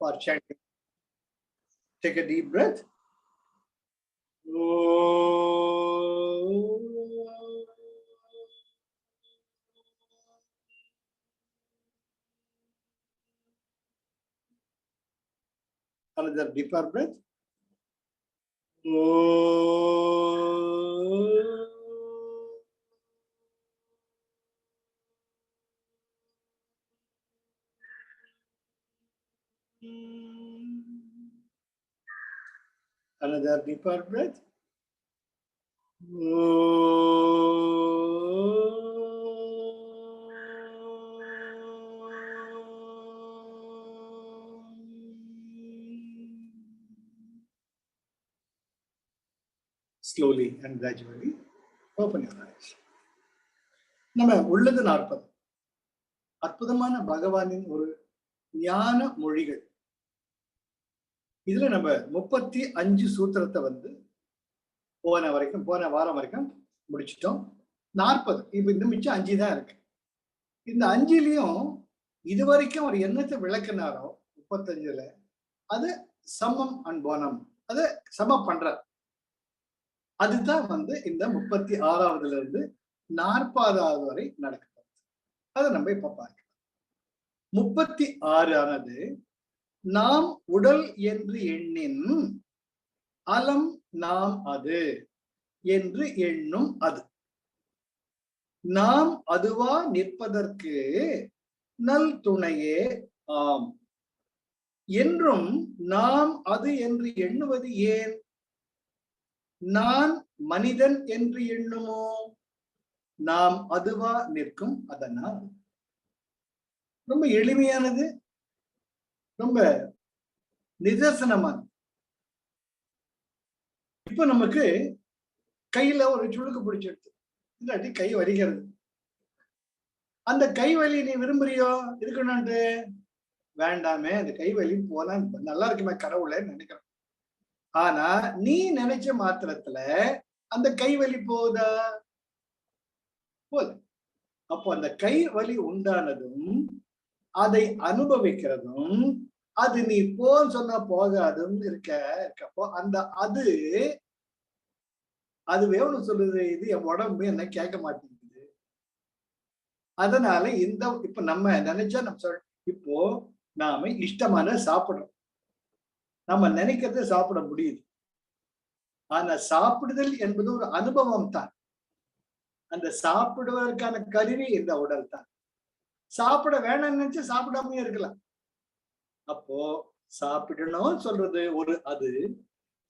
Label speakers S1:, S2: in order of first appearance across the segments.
S1: for chanting. Take a deep breath. Another deeper breath. Another deeper breath. Slowly and gradually open your eyes. நம்ம உள்ளது 40 அற்புதமான பகவானின் ஒரு ஞான மொழிகள். இதுல நம்ம 35 சூத்திரத்தை போன வாரம் வரைக்கும் முடிச்சிட்டோம். 40 இப்ப இந்த மிச்சம் 5 தான் இருக்கு. இந்த 5லயும் இதுவரைக்கும் ஒரு எண்ணத்தை விளக்குனாரோ 35ல அது சமம் அண்ட் போனம், அது சம பண்ற. அதுதான் இந்த 36வதுல இருந்து 40வது வரை நடக்குது. அதை நம்ம இப்ப பார்க்கலாம். 36 ஆனது நாம் உடல் என்று எண்ணின் அலம் நாம் அது என்று எண்ணும் அது. நாம் அதுவா நிற்பதற்கு நல் துணையே ஆம் என்றும் நாம் அது என்று எண்ணுவது ஏன்? நான் மனிதன் என்று எண்ணுமோ? நாம் அதுவா நிற்கும் அதனால். ரொம்ப எளிமையானது, ரொம்ப நிதர்சனமானது. இப்ப நமக்கு கையில ஒரு சுளுக்கு பிடிச்சிடுது, இல்லாட்டி கை வலிக்கிறது. அந்த கை வலி நீ விரும்புறியோ இருக்கணும்ட்டு? வேண்டாமே, அந்த கை வலி போனா நல்லா இருக்குமே கடவுளை நினைக்கிறோம். ஆனா நீ நினைச்ச மாத்திரத்துல அந்த கை வலி போதா? போது. அப்போ அந்த கை வலி உண்டானதும் அதை அனுபவிக்கிறதும் அது நீ போன்னு சொன்னா போகாதும் இருக்கப்போ அந்த அது வேணும் சொல்லுது, இது என் உடம்பு என்ன கேட்க மாட்டேங்குது. அதனால இப்ப நம்ம நினைச்சா இப்போ நாம இஷ்டமான சாப்பிடுறோம், நம்ம நினைக்கிறத சாப்பிட முடியுது. ஆனா சாப்பிடுதல் என்பது ஒரு அனுபவம் தான். அந்த சாப்பிடுவதற்கான கருவி இந்த உடல் தான். சாப்பிட வேணாம்னு நினைச்சு சாப்பிடாம இருக்கலாம். அப்போ சாப்பிடணும் சொல்றது ஒரு அது,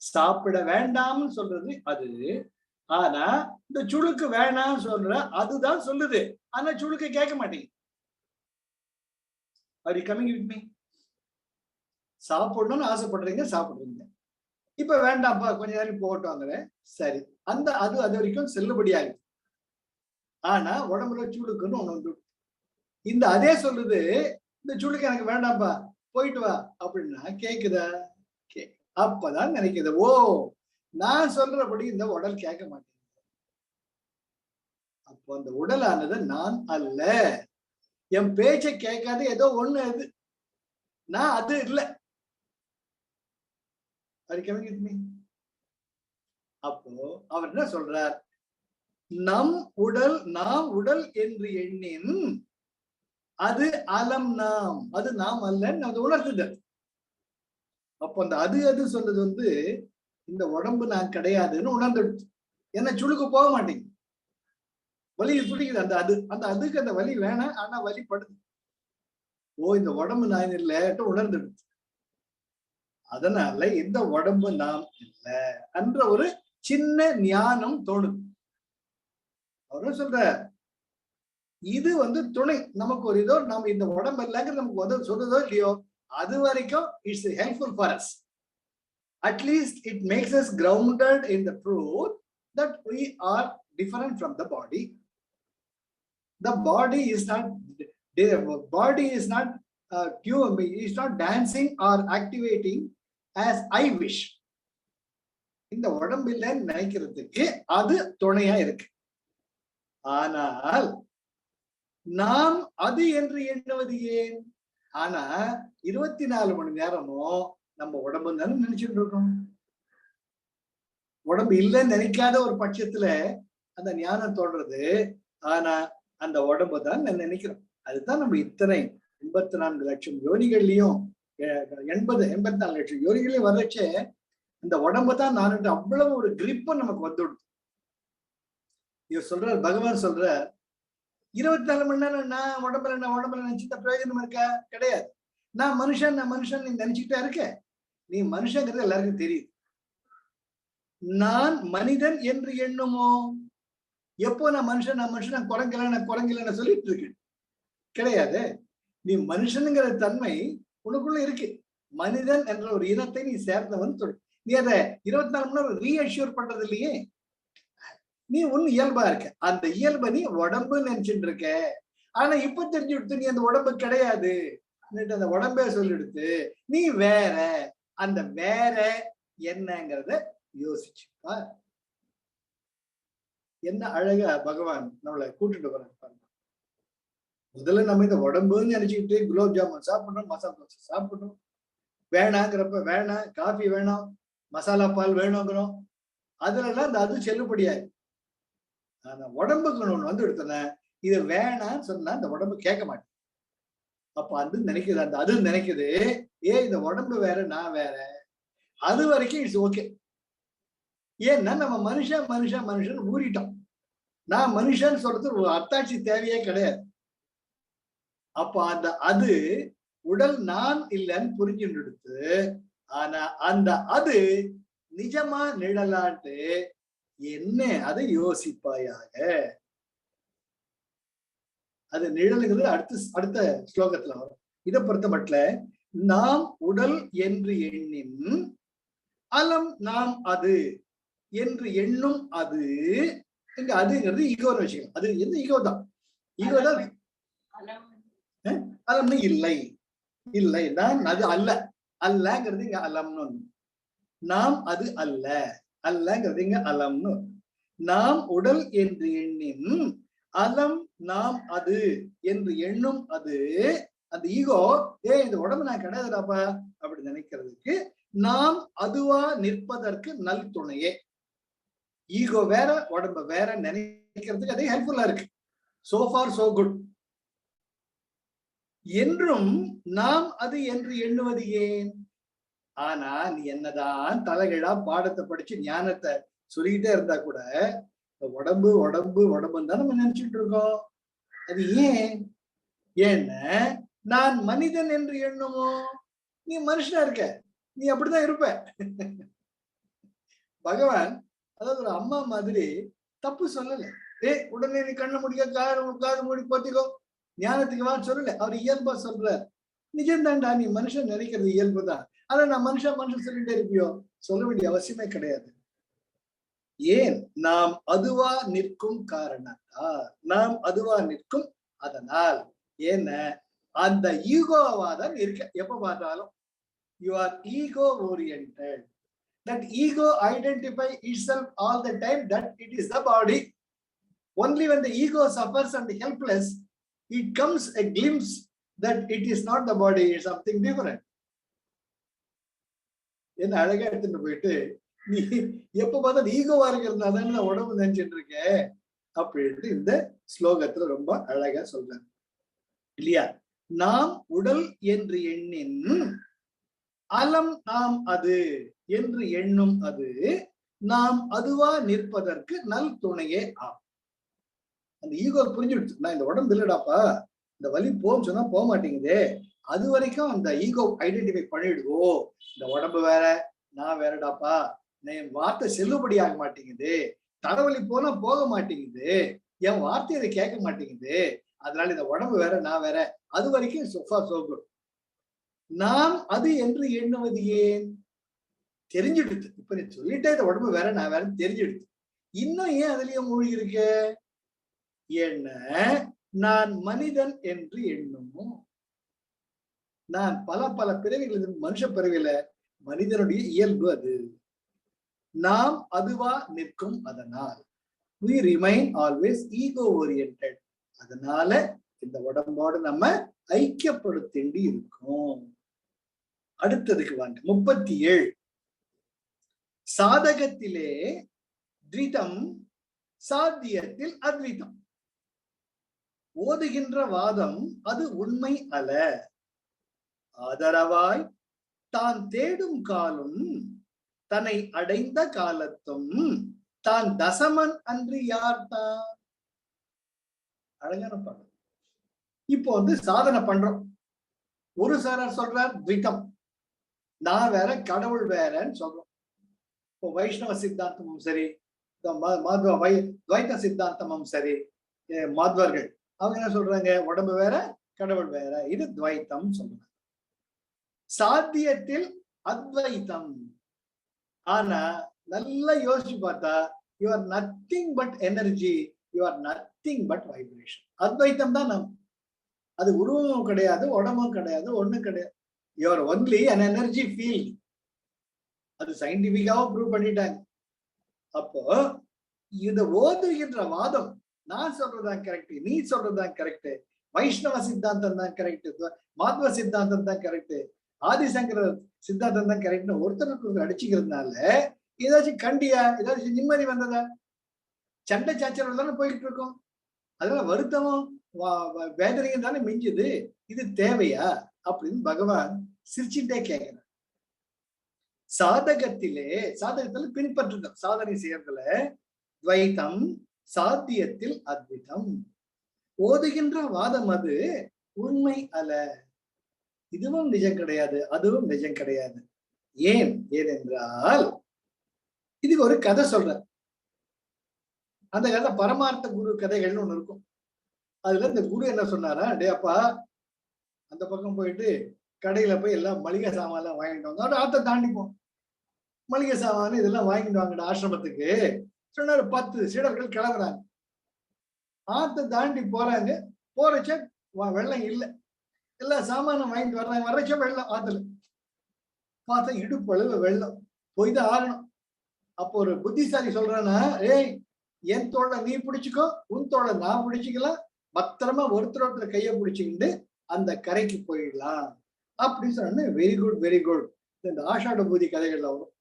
S1: சாப்பிட வேண்டாம்னு சொல்றது அது. ஆனா இந்த சுளுக்கு வேணாம்னு சொல்ற அதுதான் சொல்லுது, ஆனா சுளுக்கு கேட்க மாட்டேங்குது. Are you coming with me? சாப்பிடணும்னு ஆசைப்படுறீங்க, சாப்பிடுறீங்க. இப்ப வேண்டாம்ப்பா கொஞ்ச நேரம் போட்டாங்க, சரி, அது வரைக்கும் செல்லுபடியாகுது. ஆனா உடம்புல சுளுக்குன்னு ஒண்ணு இந்த அதே சொல்லுது, இந்த சுளுக்கு எனக்கு வேண்டாம்ப்பா போயிட்டு வா அப்படின்னா கேக்குதா? அப்பதான் நினைக்குது, ஓ நான் சொல்றபடி இந்த உடல் கேட்க மாட்டேங்குது. அப்போ அந்த உடலானது நான் அல்ல, என் பேச்சை கேட்காது ஏதோ ஒண்ணு அது, நான் அது இல்லை. அப்போ அவர் என்ன சொல்றார்? நாம் உடல் என்று எண்ணின் அது அலம் நாம், அது நாம் அல்லன்னு அது உணர்த்துதல். அப்போ அந்த அது சொல்றது இந்த உடம்பு நான் கிடையாதுன்னு உணர்ந்துடுச்சு. ஏன்னா சுளுக்கு போக மாட்டேங்குது, வலி துடிக்குது. அந்த அதுக்கு அந்த வலி வேணாம், ஆனா வலி படுது. ஓ இந்த உடம்பு நான் இல்லைட்டு உணர்ந்துடுச்சு. அதனால இந்த உடம்பு நாம் இல்லை என்ற ஒரு சின்ன ஞானம் தோணுது. அவரும் சொல்ற இது துணை, நமக்கு ஒரு இதோ நம்ம இந்த உடம்பு இல்லைங்கிறது நமக்கு சொல்றதோ இல்லையோ, அது வரைக்கும் it's helpful for us. At least it makes us grounded in the truth that we are different from the body. The body is not dancing or activating as I wish. இந்த உடம்பில் நினைக்கிறதுக்கு அது துணையா இருக்கு. ஆனால் நாம் அது என்று எண்ணுவது ஏன்? ஆனா 24 மணி நேரமும் நம்ம உடம்பு தானே நினைச்சுட்டு இருக்கோம். உடம்பு இல்லைன்னு நினைக்காத ஒரு பட்சத்துல அந்த ஞானம் தோன்றது. ஆனா அந்த உடம்பு தான் நான் நினைக்கிறோம். அதுதான் நம்ம இத்தனை 84 லட்சம் யோனிகள்லயும் 84 லட்சம் யோனிகளையும் வர்றச்சே இந்த உடம்பு தான் நான் அவ்வளவு ஒரு கிரிப்ப நமக்கு வந்துடுது. இவர் சொல்றார், பகவான் சொல்ற 24 மணி நேரம் நான் உடம்புல நினைச்சுட்ட பிரயோஜனம் இருக்கா? கிடையாது. நான் மனுஷன் நீ நினைச்சுக்கிட்டே இருக்க. நீ மனுஷங்கிறது எல்லாருக்கும் தெரியுது. நான் மனிதன் என்று எண்ணுமோ? எப்போ நான் மனுஷன் குரங்கில சொல்லிட்டு இருக்கேன். கிடையாது. நீ மனுஷனுங்கிற தன்மை உனக்குள்ள இருக்கு. மனிதன் என்ற ஒரு இனத்தை நீ சேர்ந்தவன் சொல்லு. நீ அதை 24 மணி நேரம் ரீஅஷ்யூர் பண்றது இல்லையே. நீ ஒண்ணு இயல்பா இருக்க. அந்த இயல்பை நீ உடம்பு நினைச்சுட்டு இருக்க. ஆனா இப்ப தெரிஞ்சு கொடுத்து நீ அந்த உடம்பு கிடையாது. அந்த உடம்பே சொல்லிடுத்து நீ வேற. அந்த வேற என்னங்கிறத யோசிச்சுப்பா. என்ன அழகா பகவான் நம்மளை கூட்டிட்டு வர. முதல்ல நம்ம இந்த உடம்புன்னு நினைச்சுக்கிட்டு குலோப் ஜாமுன் சாப்பிடணும், மசாலா தோசை சாப்பிடணும், வேணாங்கிறப்ப வேணாம், காஃபி வேணும், மசாலா பால் வேணுங்கிறோம். அதுலலாம் இந்த அது செல்லுபடியாது. ஆனா உடம்புக்கு ஒண்ணு வந்து எடுத்தன இது வேணான்னு சொன்னா அந்த உடம்பு கேட்க மாட்டேன். அப்ப அது நினைக்குது, அந்த அது நினைக்குது இந்த உடம்பு வேற நான் வேற. அது வரைக்கும் இட்ஸ் ஓகே. ஏன்னா நம்ம மனுஷன் ஊறிட்டோம். நான் மனுஷன் சொல்றது ஒரு அத்தாட்சி தேவையே கிடையாது. அப்ப அந்த அது உடல் நான் இல்லைன்னு புரிஞ்சுட்டு எடுத்து, ஆனா அந்த அது நிஜமா நிழலாட்டு என்ன அதை யோசிப்பாயாக. அது நிழலுங்கிறது அடுத்த ஸ்லோகத்துல வரும். இதை பொறுத்த மட்டும் நாம் உடல் என்று எண்ணின் அலம் நாம் அது என்று எண்ணும் அது. இங்க அதுங்கிறது ஈகோன்னு வச்சுக்கலாம். அது எந்த ஈகோ தான். ஈகோ தான். அலம்னு இல்லை நான் அது அல்ல. அல்லங்கிறது இங்க அலம்னு. நாம் அது அல்ல. அல்லங்கிறது இங்க அலம்னு. நாம் உடல் என்று எண்ணின் அலம் நாம் அது என்று எண்ணும் அது. அந்த ஈகோ இந்த உடம்பு நான் கிடையாதுடாப்பா அப்படி நினைக்கிறதுக்கு நாம் அதுவா நிற்பதற்கு நல் துணையே. ஈகோ வேற உடம்பு வேற நினைக்கிறதுக்கு அதே ஹெல்ப்ஃபுல்லா இருக்கு. So for so good. என்றும் நாம் அது என்று எண்ணுவது ஏன்? ஆனா நீ என்னதான் தலைகீழா பாடத்தை படிச்சு ஞானத்தை சொல்லிக்கிட்டே இருந்தா கூட உடம்பு உடம்பு உடம்புன்னு தான் நம்ம நினைச்சுட்டு இருக்கோம். அது ஏன்? ஏன்னா நான் மனிதன் என்று எண்ணுமோ? நீ மனுஷனா இருக்க, நீ அப்படிதான் இருப்ப. பகவான் அதாவது ஒரு அம்மா மாதிரி தப்பு சொல்லல. உடனே நீ கண்ணை முடிக்க காது மூடி போத்திக்கோ ஞானத்துக்கு வா சொல்லல. அவர் இயல்பா சொல்றார். நிஜம்தான்டா, நீ மனுஷன் நினைக்கிறது இயல்புதான். ஆனா நான் மனுஷன் சொல்லிட்டே இருப்பியோ? சொல்ல வேண்டிய அவசியமே கிடையாது. ஏன்? நாம் அதுவா நிற்கும் காரணத்தால். நாம் அதுவா நிற்கும் அதனால். ஏன்னா அந்த ஈகோவா தான் இருக்க. எப்ப பார்த்தாலும் you are ego oriented. That ego identify itself all the time that it is the body. Only when the ego suffers and helpless, it comes a glimpse that it is not the body, it's something different. என்ன அழகா எடுத்துட்டு போயிட்டு நீ எப்ப பார்த்தா ஈகோவா இருக்கிறதுனால நான் உடம்பு நினைச்சிட்டு இருக்கேன் அப்படின்ட்டு இந்த ஸ்லோகத்துல ரொம்ப அழகா சொல்றாங்க இல்லையா? நாம் உடல் என்று எண்ணின் அலம் நாம் அது என்று எண்ணும் அது நாம் அதுவா நிற்பதற்கு நல் துணையே ஆகும். அந்த ஈகோ புரிஞ்சுடுச்சு, நான் இந்த உடம்பு இல்லடாப்பா, இந்த வலி போன்னு சொன்னா போக மாட்டேங்குது. அது வரைக்கும் அந்த ஈகோ ஐடென்டிஃபை பண்ணிடுவோம். இந்த உடம்பு வேற நான் வேறடாப்பா, என் வார்த்தை செல்லுபடி ஆக மாட்டேங்குது, தலைவலி போனா போக மாட்டேங்குது, என் வார்த்தை அதை கேட்க மாட்டேங்குது, அதனால இந்த உடம்பு வேற நான் வேற. அது வரைக்கும் சொஃபா சோகுட். நாம் அது என்று எண்ணுவது ஏன்? தெரிஞ்சிடுது. இப்ப நீ சொல்லிட்டே இந்த உடம்பு வேற நான் வேற தெரிஞ்சிடுது. இன்னும் ஏன் அதுலயே மூழ்கி இருக்க? என்ன நான் மனிதன் என்று எண்ணுமோ? நான் பல பல பிறவிகள் மனுஷ பிறவில மனிதனுடைய இயல்பு அது. நாம் அதுவா நிற்கும் அதனால் we remain always ego oriented. அதனால இந்த உடம்போடு நம்ம ஐக்கியப்படுத்தி இருக்கோம். அடுத்ததுக்கு வாங்க 37. சாதகத்திலே த்விதம், சாத்தியத்தில் அத்விதம். ஓதுகின்ற வாதம் அது உண்மை அல்ல. ஆதரவாய் தான் தேடும் காலும் தன்னை அடைந்த காலத்தும் தான் தசமன் அன்று யார்தான். அழகான பாடம். இப்போ சாதனை பண்றோம். ஒரு சாரர் சொல்றார் த்விதம், நான் வேற கடவுள் வேறன்னு சொல்றோம். இப்போ வைஷ்ணவ சித்தாந்தமும் சரி, துவைத்த சித்தாந்தமும் சரி, மாத்வர்கள் அவங்க என்ன சொல்றாங்க, உடம்பு வேற கடவுள் வேற. இது துவைத்தம் சொல்றாங்க. சாத்தியத்தில் அத்வைத்தம். ஆனா நல்லா யோசிச்சு பார்த்தா, you are nothing but energy, you are nothing but vibration. அத்வைத்தம் தான் நம். அது உருவமும் கிடையாது, உடம்பும் கிடையாது, ஒண்ணும் கிடையாது. You are only an energy field. அது சயின்டிபிக்காவும் ப்ரூவ் பண்ணிட்டாங்க. அப்போ இத ஓதுகின்ற வாதம், நான் சொல்றதுதான் கரெக்ட், நீ சொல்றதுதான் கரெக்ட், வைஷ்ணவ சித்தாந்தம் தான் கரெக்ட், மாத்வ சித்தாந்தம் தான் கரெக்ட், ஆதிசங்கர சித்தாந்தம் தான் கரெக்ட்னு ஒருத்தருக்கு அடிச்சுக்கிறதுனால ஏதாச்சும் கண்டியா, ஏதாச்சும் நிம்மதி வந்ததா? சண்டை சாச்சரம் தானே போயிட்டு இருக்கோம். அதனால வருத்தமும் வேதனையும் தானே மிஞ்சுது. இது தேவையா அப்படின்னு பகவான் சிரிச்சுட்டே கேட்கிறார். சாதகத்துல பின்பற்றுதல், சாதனை செய்யறதுல துவைத்தம், சாத்தியத்தில் அத்விதம். ஓதுகின்ற வாதம் அது உண்மை அல்ல. இதுவும் நிஜம் கிடையாது, அதுவும் நிஜம் கிடையாது. ஏனென்றால் இதுக்கு ஒரு கதை சொல்ற. அந்த கதை பரமார்த்த குரு கதைகள்னு ஒண்ணு இருக்கும். அதுல இந்த குரு என்ன சொன்னாரா, டே அப்பா, அந்த பக்கம் போயிட்டு கடையில போய் எல்லாம் மளிகை சாமான் எல்லாம் வாங்கிட்டு வாங்க. ஆத்த தாண்டிப்போம், மளிகை சாமான் இதெல்லாம் வாங்கிட்டு வாங்கடா ஆசிரமத்துக்கு சொன்னாரு. 10 சீடர்கள் கிளம்புறாங்க. ஆத்த தாண்டி போறாங்க. போறச்ச வெள்ளம் இல்லை, எல்லா சாமானும் வாங்கிட்டு வர்றாங்க. வர்றச்ச வெள்ளம் ஆத்துல பார்த்தா இடுப்பளவு வெள்ளம். போய்தான் ஆகணும். அப்போ ஒரு புத்திசாலி சொல்றானா, ஏய், என் தோளை நீ பிடிச்சுக்கோ, உன் தோளை நான் பிடிச்சிக்கலாம், பத்திரமா ஒருத்தர் கையை பிடிச்சுக்கிட்டு அந்த கரைக்கு போயிடலாம் அப்படின்னு சொன்ன. Very good, very good. இந்த ஆஷாட பூதி கதைகள்ல வரும்.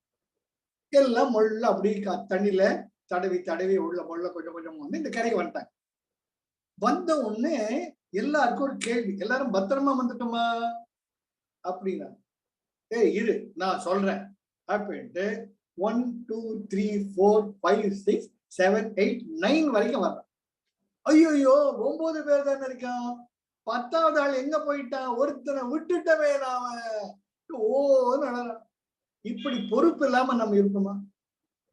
S1: எல்லாம் மொள்ள அப்படி தண்ணியில தடவி தடவி உள்ள மொள்ள கொஞ்சம் கொஞ்சம் இந்த கரைக்கு வந்துட்டாங்க. வந்த உடனே எல்லாருக்கும் ஒரு கேள்வி, எல்லாரும் பத்திரமா வந்துட்டோமா அப்படின்னா. ஏய் இரு, நான் சொல்றேன் அப்படின்ட்டு 1 2 3 4 5 6 7 8 9 வரைக்கும் வர்றான். ஐயோ 9 பேர் தானே இருக்கான், 10வது ஆள் எங்க போயிட்டான், ஒருத்தனை விட்டுட்டவே நாம. நடறான். இப்படி பொறுப்பு இல்லாம நம்ம இருப்போமா?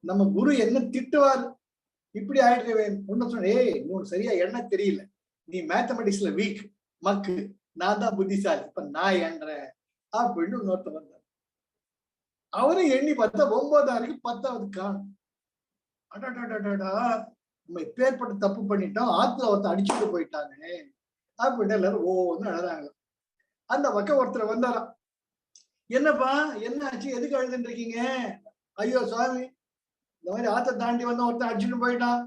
S1: நம்ம குரு என்ன திட்டுவார், இப்படி ஆயிடுவேன். ஒன்னு சொன்ன, ஏய் இன்னொன்னு சரியா என்ன தெரியல, நீ மேத்தமெட்டிக்ஸ்ல வீக் மக்கு, நான் தான் புத்திசாலி, இப்ப நான் எண்றேன் அப்படின்னு இன்னொருத்த வந்தார். அவரை எண்ணி பார்த்தா 9வது 10வது காணும். அடாடாடாடா, நம்ம இப்பேற்பட்ட தப்பு பண்ணிட்டோம், ஆத்துல ஒருத்த அடிச்சுட்டு போயிட்டாங்க அப்படின்னு எல்லாரும் ஓன்னு அழறாங்க. அந்த பக்கம் ஒருத்தர் வந்தாராம். என்னப்பா என்ன ஆச்சு, எதுக்கு அழுதுன்னு இருக்கீங்க? ஐயோ சுவாமி, இந்த மாதிரி ஆத்த தாண்டி வந்தா ஒருத்தன் அடிச்சுட்டு போயிட்டான்.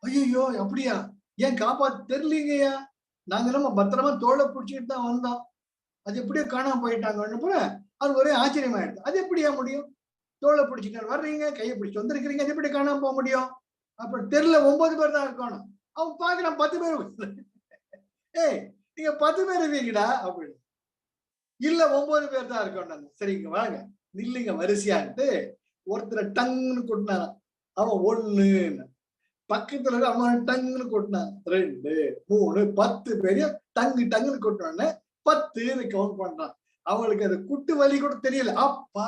S1: ஐயோ அப்படியா, ஏன் காப்பாத்து தெரியலீங்கய்யா, நாங்க நம்ம பத்திரமா தோலை பிடிச்சிட்டு தான் வந்தோம், அது எப்படியோ காணாம போயிட்டாங்கன்னு போல. அது ஒரே ஆச்சரியமாயிடுது. அது எப்படியா முடியும், தோலை பிடிச்சிட்டு வர்றீங்க, கையை பிடிச்சி வந்திருக்கிறீங்க, அது எப்படி காணாம போக முடியும்? அப்புறம் தெரியல, 9 பேர் தான் இருக்கணும். அவன் பாக்குறான் 10 பேர். ஏய் நீங்க 10 பேர் இருக்கீங்கடா அப்படின்னு. இல்ல 9 பேர் தான் இருக்கணும். சரிங்க வாங்க நில்லுங்க வரிசையான்ட்டு ஒருத்தரை டங்குன்னு கொட்டினான். அவன் 1, பக்கத்துல அவன் டங்குன்னு கொட்டினான் 2 3 10 பேரையும் டங்கு டங்குன்னு கொட்டினோன்னு 10 கவுண்ட் பண்றான். அவங்களுக்கு அது குட்டு வலி கூட தெரியல. அப்பா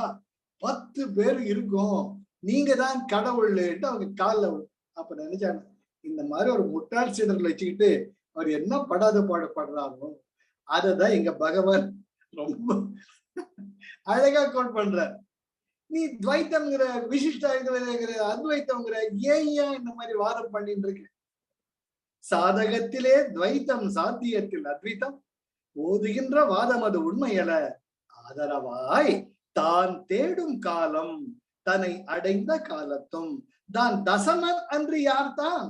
S1: 10 பேர் இருக்கும், நீங்க தான் கடவுள்ட்டு அவங்க காலில். அப்ப நினைச்சாங்க, இந்த மாதிரி ஒரு முட்டாள் சீடர்கள் வச்சுக்கிட்டு அவர் என்ன படாத பாடுறாரோ அததான் எங்க பகவான் ரொம்ப அழகா கோட் பண்றார். நீ துவைத்தம்ங்கிற விசிஷ்டாங்கிற அத்வைத்தம்ங்கிற ஏன் இந்த மாதிரி வாதம் பண்ணிட்டு இருக்கு? சாதகத்திலே துவைத்தம், சாத்தியத்தில் அத்வைத்தம். ஓதுகின்ற வாதம் அது உண்மையல. ஆதரவாய் தான் தேடும் காலம் தன்னை அடைந்த காலத்தும் தான் தசமன் அன்று யார்தான்.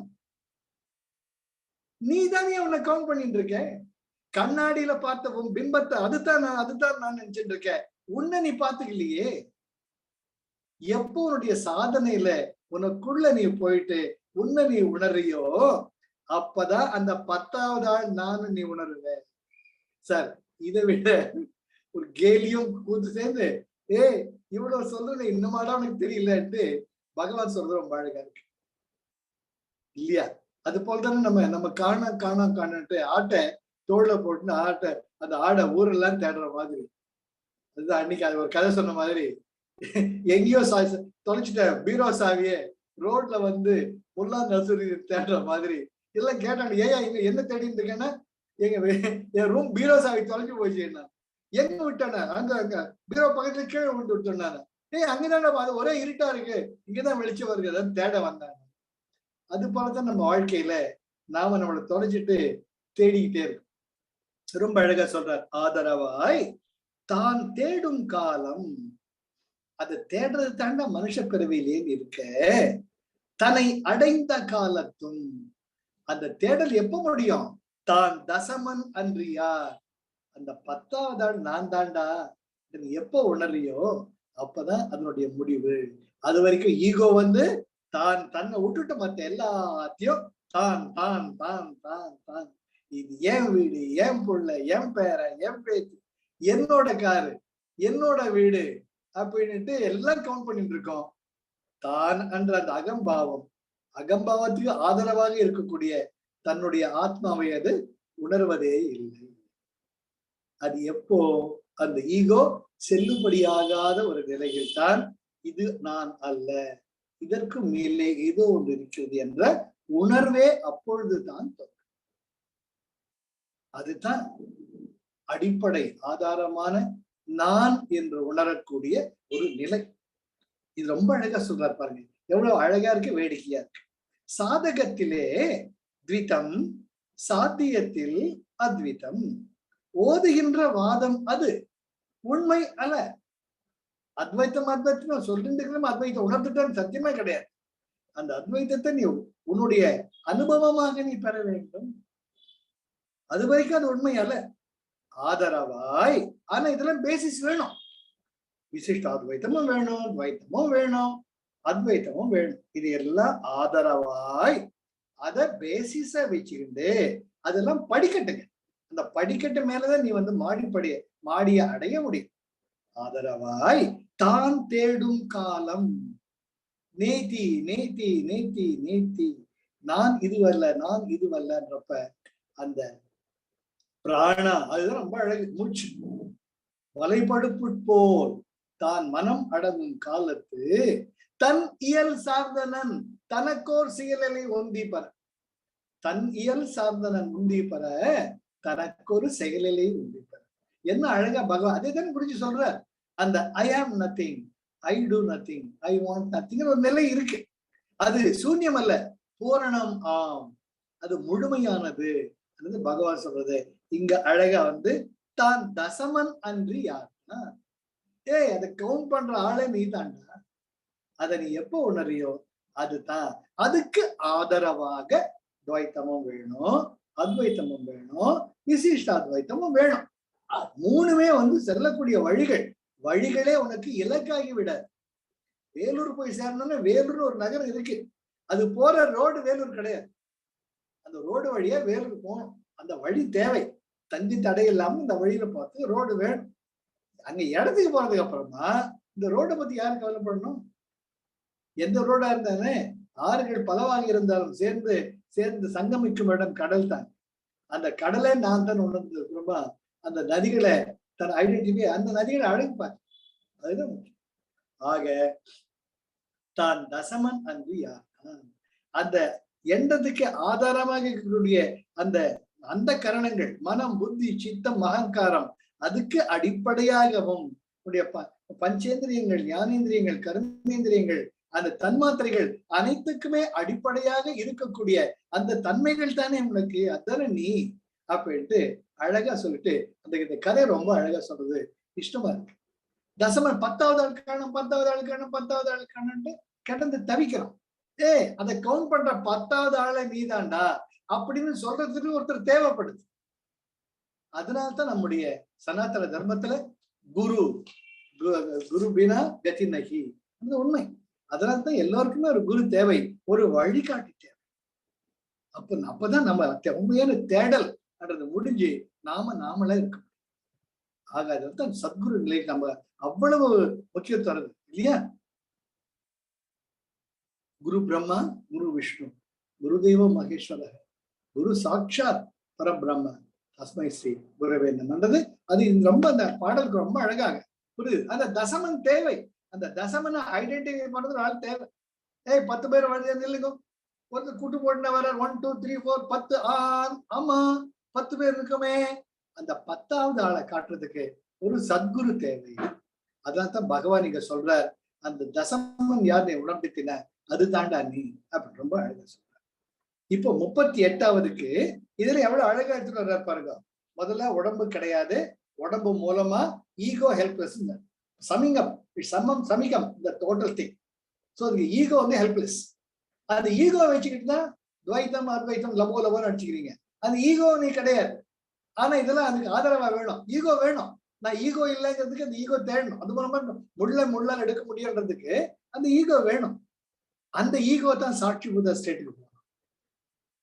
S1: நீ தானே உன்னை கவுண்ட் பண்ணிட்டு இருக்க. கண்ணாடியில பார்த்த உன் பிம்பத்தை அதுதான் நான் நினைச்சிட்டு இருக்கேன். உன்னை நீ பாத்துக்கலையே. எப்போ உன்னுடைய சாதனையில உனக்குள்ள நீ போயிட்டு உன்னை நீ உணர்றியோ அப்பதான் அந்த 10வது ஆள் நானும் நீ உணர்வேன். சார், இதை விட ஒரு கேலியும் கூத்து சேர்ந்து இவ்வளவு சொல்றது இன்னுமாடா உனக்கு தெரியலன்ட்டு பகவான் சொல்றது ரொம்ப அழகா இருக்கு இல்லையா? அது போலதானே நம்ம காணட்டு ஆட்டை தோல்ல போட்டுன்னு அந்த ஆடை ஊரெல்லாம் தேடுற மாதிரி. அதுதான் அன்னைக்கு அது ஒரு கதை சொன்ன மாதிரி, எங்கேயோ தொலைச்சிட்ட பீரோ சாவியே ரோட்ல வந்து பொல்லா நர்சரி தேடுற மாதிரி எல்லாம் கேட்டாங்க. இங்க என்ன தேடிட்டு இருக்கேன்னா, என் ரூம் பீரோ சாவி தொலைஞ்சு போச்சு. என்ன எங்க விட்டானே? அங்க பீரோ பக்கத்துல கீழே விட்டு விட்டோம். அங்கதானே அது ஒரே இருட்டா இருக்கு, இங்கதான் வெளிச்சம் வருது, தேட வந்தாங்க. அது போலதான் நம்ம வாழ்க்கையில நாம நம்மளை தொலைச்சிட்டு தேடிக்கிட்டே இருக்கோம். ரொம்ப அழகா சொல்றார், ஆதரவாய் தான் தேடும் காலம். அதை தேடுறது தாண்ட மனுஷ பிறவியிலே இருக்க. தன்னை அடைந்த காலத்தும். அந்த தேடல் எப்ப முடியும்? தான் தசமன் அன்றியார். அந்த 10வது ஆள் நான் தாண்டா எப்ப உணர்றியோ அப்பதான் அதனுடைய முடிவு. அது வரைக்கும் ஈகோ வந்து தன்னை விட்டுட்டு மத்த எல்லாத்தையும் தான் தான் தான் தான் தான், இது என் வீடு, என் புள்ள, என் பேரன், என் பேச்சு, என்னோட காரு, என்னோட வீடு அப்படின்ட்டு எல்லாம் கவுண்ட் பண்ணிட்டு இருக்கோம். தான் என்ற அந்த அகம்பாவத்துக்கு ஆதரவாக இருக்கக்கூடிய தன்னுடைய ஆத்மாவை அது உணர்வதே இல்லை. அது எப்போ அந்த ஈகோ செல்லுபடியாகாத ஒரு நிலையில் தான் இது நான் அல்ல, இதற்கு மேலே ஏதோ ஒன்று இருக்கிறது என்ற உணர்வே அப்பொழுதுதான் தோன்றும். அதுதான் அடிப்படை ஆதாரமான நான் என்று உணரக்கூடிய ஒரு நிலை. இது ரொம்ப அழகா சொல்றாரு பாருங்க, எவ்வளவு அழகா இருக்கு, வேடிக்கையா இருக்கு. சாதகத்திலே த்விதம், சாத்தியத்தில் அத்விதம். ஓதுகின்ற வாதம் அது உண்மை அல்ல. அத்வைத்தம் சொல்லிட்டு அத்வைத்தம் உணர்ந்துட்டு சத்தியமே கிடையாது. அந்த அத்வைத்தத்தை நீ உன்னுடைய அனுபவமாக நீ பெற வேண்டும். அது வரைக்கும் அது உண்மை அல்ல. ஆதரவாய், ஆனா இதெல்லாம் பேசிஸ் வேணும். விசிஷ்ட அத்வைத்தமும் வேணும், துவைத்தமும் வேணும், அத்வைத்தமும் வேணும். இது எல்லாம் ஆதரவாய் அத பேசிஸ வச்சுக்கிண்டு அதெல்லாம் படிக்கட்டுங்க. அந்த படிக்கட்டு மேலதான் நீ வந்து மாடிய அடைய முடியும். ஆதரவாய் தான் தேடும் காலம். நேத்தி நேத்தி நேத்தி நேத்தி நான் இதுவல்லன்றப்ப அந்த பிராணா அதுதான் ரொம்ப அழகு. மூச்சு வலைப்படுப்பு போல் தான் மனம் அடங்கும் காலத்து தன் இயல் சார்ந்தனன் தனக்கோர் செயலை ஒந்தி பெற. தன் இயல் சார்ந்தனன் உந்தி பெற தனக்கொரு செயலை உந்தி பெற. என்ன அழகா பகவான் அதே தான் புரிஞ்சு சொல்ற. அந்த ஐ ஆம் nothing, I two nothing, I want nothing ஒரு நிலை இருக்கு. அது சூன்யம் அல்ல, பூரணம் ஆம், அது முழுமையானது. அது பகவான் சொல்றது இங்க அழகா வந்து தான் தசமன் அன்றி யாருன்னா, அதை கவுண்ட் பண்ற ஆளே நீ தாண்டா. அதை நீ எப்போ உணரியோ அதுதான். அதுக்கு ஆதரவாக துவைத்தமும் வேணும், அத்வைத்தமும் வேணும், விசிஷ்டாத்வைத்தமும் வேணும். மூணுமே வந்து செல்லக்கூடிய வழிகளே உனக்கு இலக்காகி விட. வேலூர் போய் சேரணும்னா வேலூர் ஒரு நகரம் இருக்கு, அது போற ரோடு வேலூர் கிடையாது. அந்த ரோடு வழியா வேலூர் போகணும். அந்த வழி தேவை. தந்தி தடை இல்லாம இந்த வழியில பார்த்து ரோடு வேணும். அங்க இடத்துக்கு போறதுக்கு அப்புறமா இந்த ரோட்டை பத்தி யாரும் கவலைப்படணும்? எந்த ரோடா இருந்தானே ஆறுகள் பலவாக இருந்தாலும் சேர்ந்து சங்கமிக்கும் இடம் கடல் தான். அந்த கடலை நான் தான் உணர்ந்து ரொம்ப அந்த நதிகளை தன் ஐடென்டிஃபை, அந்த நதிகளை அழைப்பார். அதுதான் முக்கியம். ஆக தான் தசமன் அன்பு யார், அந்த எண்ணத்துக்கு ஆதாரமாக இருக்கக்கூடிய அந்த கரணங்கள் மனம், புத்தி, சித்தம், அகங்காரம், அதுக்கு அடிப்படையாகவும் பஞ்சேந்திரியங்கள், ஞானேந்திரியங்கள், கர்மேந்திரியங்கள், அந்த தன்மாத்திரைகள் அனைத்துக்குமே அடிப்படையாக இருக்கக்கூடிய அந்த தன்மைகள் தானே உனக்கு, அதானே நீ அப்படின்ட்டு அழகா சொல்லிட்டு அந்த கதை ரொம்ப அழகா சொல்றது இஷ்டமா இருக்கு. தசமன் 10வது ஆள் காணும், 10வது ஆள் காணும், 10வது ஆள் காணும்ட்டு கிடந்து தவிக்கிறோம். அதை கவுண்ட் பண்ற 10வது ஆளை நீதாண்டா. அப்படின்னு சொல்றதுக்கு ஒருத்தர் தேவைப்படுது. அதனால்தான் நம்முடைய சனாதன தர்மத்துல குரு குரு பினா கதி நகி உண்மை. அதனால்தான் எல்லாருக்குமே ஒரு குரு தேவை, ஒரு வழிகாட்டி தேவை. அப்பதான் நம்ம உண்மையான தேடல் முடிஞ்சு நாமளே இருக்க முடியும். ஆக அதுதான் சத்குரு நிலைக்கு நம்ம அவ்வளவு முக்கியத்துவம் இல்லையா? குரு பிரம்மா குரு விஷ்ணு குரு தெய்வம் மகேஸ்வர குரு சாட்சாத் பரபிரம்ம தஸ்மை ஸ்ரீ குருவே நமன்றது. அது ரொம்ப அந்த பாடலுக்கு ரொம்ப அழகாக புரியுது. அந்த தசமன் தேவை. அந்த தசமனை ஐடென்டிஃபை பண்றது ஆள் தேவை. 10 பேர் இல்லைங்க, ஒருத்தர் கூட்டு போட்டு வர 1 2 3 4 10 ஆமா 10 பேர் இருக்குமே. அந்த 10வது ஆளை காட்டுறதுக்கு ஒரு சத்குரு தேவை. அதான் பகவான் இங்க சொல்றார், அந்த தசமன் யார் நீ உடம்பித்தின அது தாண்டா நீ அப்படின்னு ரொம்ப அழகா சொல்ற. இப்போ 38வதுக்கு இதுல எவ்வளவு அழகா எடுத்துட்டு வர்றாரு பாருங்க. முதல்ல உடம்பு கிடையாது, உடம்பு மூலமா ஈகோ ஹெல்ப்லெஸ் சமிங்கம் சமிகம் இந்த டோட்டல் திங். ஸோ அதுக்கு ஈகோ ஹெல்ப்லெஸ். அந்த ஈகோ வச்சுக்கிட்டு தான் துவைத்தம் அத்வைத்தம் லபோ லபோன்னு அடிச்சுக்கிறீங்க. அந்த ஈகோ நீ கிடையாது. ஆனா இதெல்லாம் அதுக்கு ஆதரவா வேணும், ஈகோ வேணும். நான் ஈகோ இல்லைங்கிறதுக்கு அந்த ஈகோ தேடணும். அது மூலமா முள்ளால் எடுக்க முடியுன்றதுக்கு அந்த ஈகோ வேணும். அந்த ஈகோ தான் சாட்சி பூத ஸ்டேட்டுக்கு போகணும்.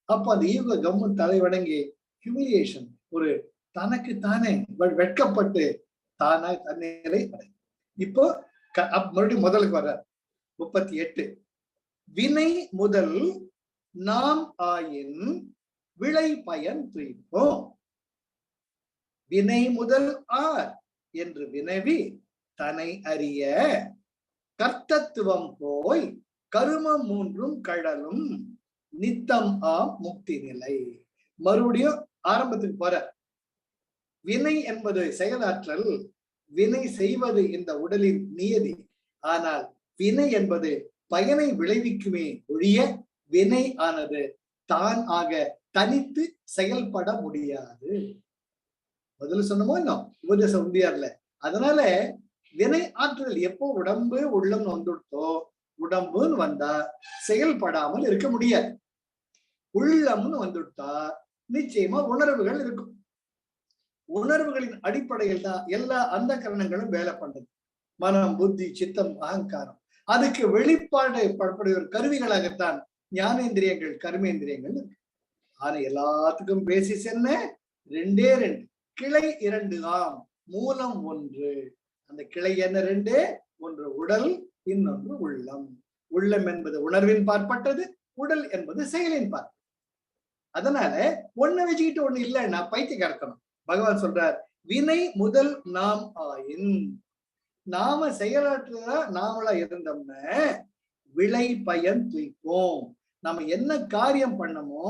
S1: அப்ப அந்த ஈகோ கவர்மெண்ட் தலை வணங்கி ஹியூமிலியேஷன், ஒரு தனக்கு தானே வெட்கப்பட்டு தானா தன்னிலை அடையும். இப்போ மறுபடியும் முதலுக்கு வர்ற 38 வினை முதல் நாம் ஆயின் விளை பயன் துய்ப்போம். வினை முதல் ஆர் என்று வினவி தன்னை அறிய கர்த்தத்துவம் போய் கருமம் 3 கழலும் நித்தம் ஆம் முக்தி நிலை. மறுபடியும் ஆரம்பத்துக்கு போற. வினை என்பது செயலாற்றல், வினை செய்வது இந்த உடலின் நியதி. ஆனால் வினை என்பது பயனை விளைவிக்குமே ஒழிய வினை ஆனது தான் ஆக தனித்து செயல்பட முடியாது. முதல்ல சொன்னமோ இன்னும் உபதேசம் உண்டியார்ல. அதனால வினை ஆற்றுதல் எப்போ உடம்பு உள்ளம் வந்துட்டோ, உடம்புன்னு வந்தா செயல்படாமல் இருக்க முடியாது. உள்ளம்னு வந்துட்டா நிச்சயமா உணர்வுகள் இருக்கும். உணர்வுகளின் அடிப்படையில் தான் எல்லா அந்த கரணங்களும் வேலை பண்றது. மனம், புத்தி, சித்தம், அகங்காரம். அதுக்கு வெளிப்பாடு படக்கூடிய ஒரு கருவிகளாகத்தான் ஞானேந்திரியங்கள், கர்மேந்திரியங்கள் இருக்கு. ஆனா எல்லாத்துக்கும் பேசிஸ் என்ன? 2 கிளை 2 ஆம், மூலம் 1. அந்த கிளை என்ன? 2. ஒன்று உடல், இன்னொன்று உள்ளம். உள்ளம் என்பது உணர்வின் பார்ப்பட்டது, உடல் என்பது செயலின் பார்ப்பது. அதனால ஒண்ணு வச்சுக்கிட்டு ஒண்ணு இல்லைன்னா பைத்தியக்காரத்தனம். பகவான் சொல்றார், வினை முதல் நாம் ஆயின். நாம செயலாற்றுதா நாமளா இருந்தோம்னா விளை பயன் துய்ப்போம். நம்ம என்ன காரியம் பண்ணமோ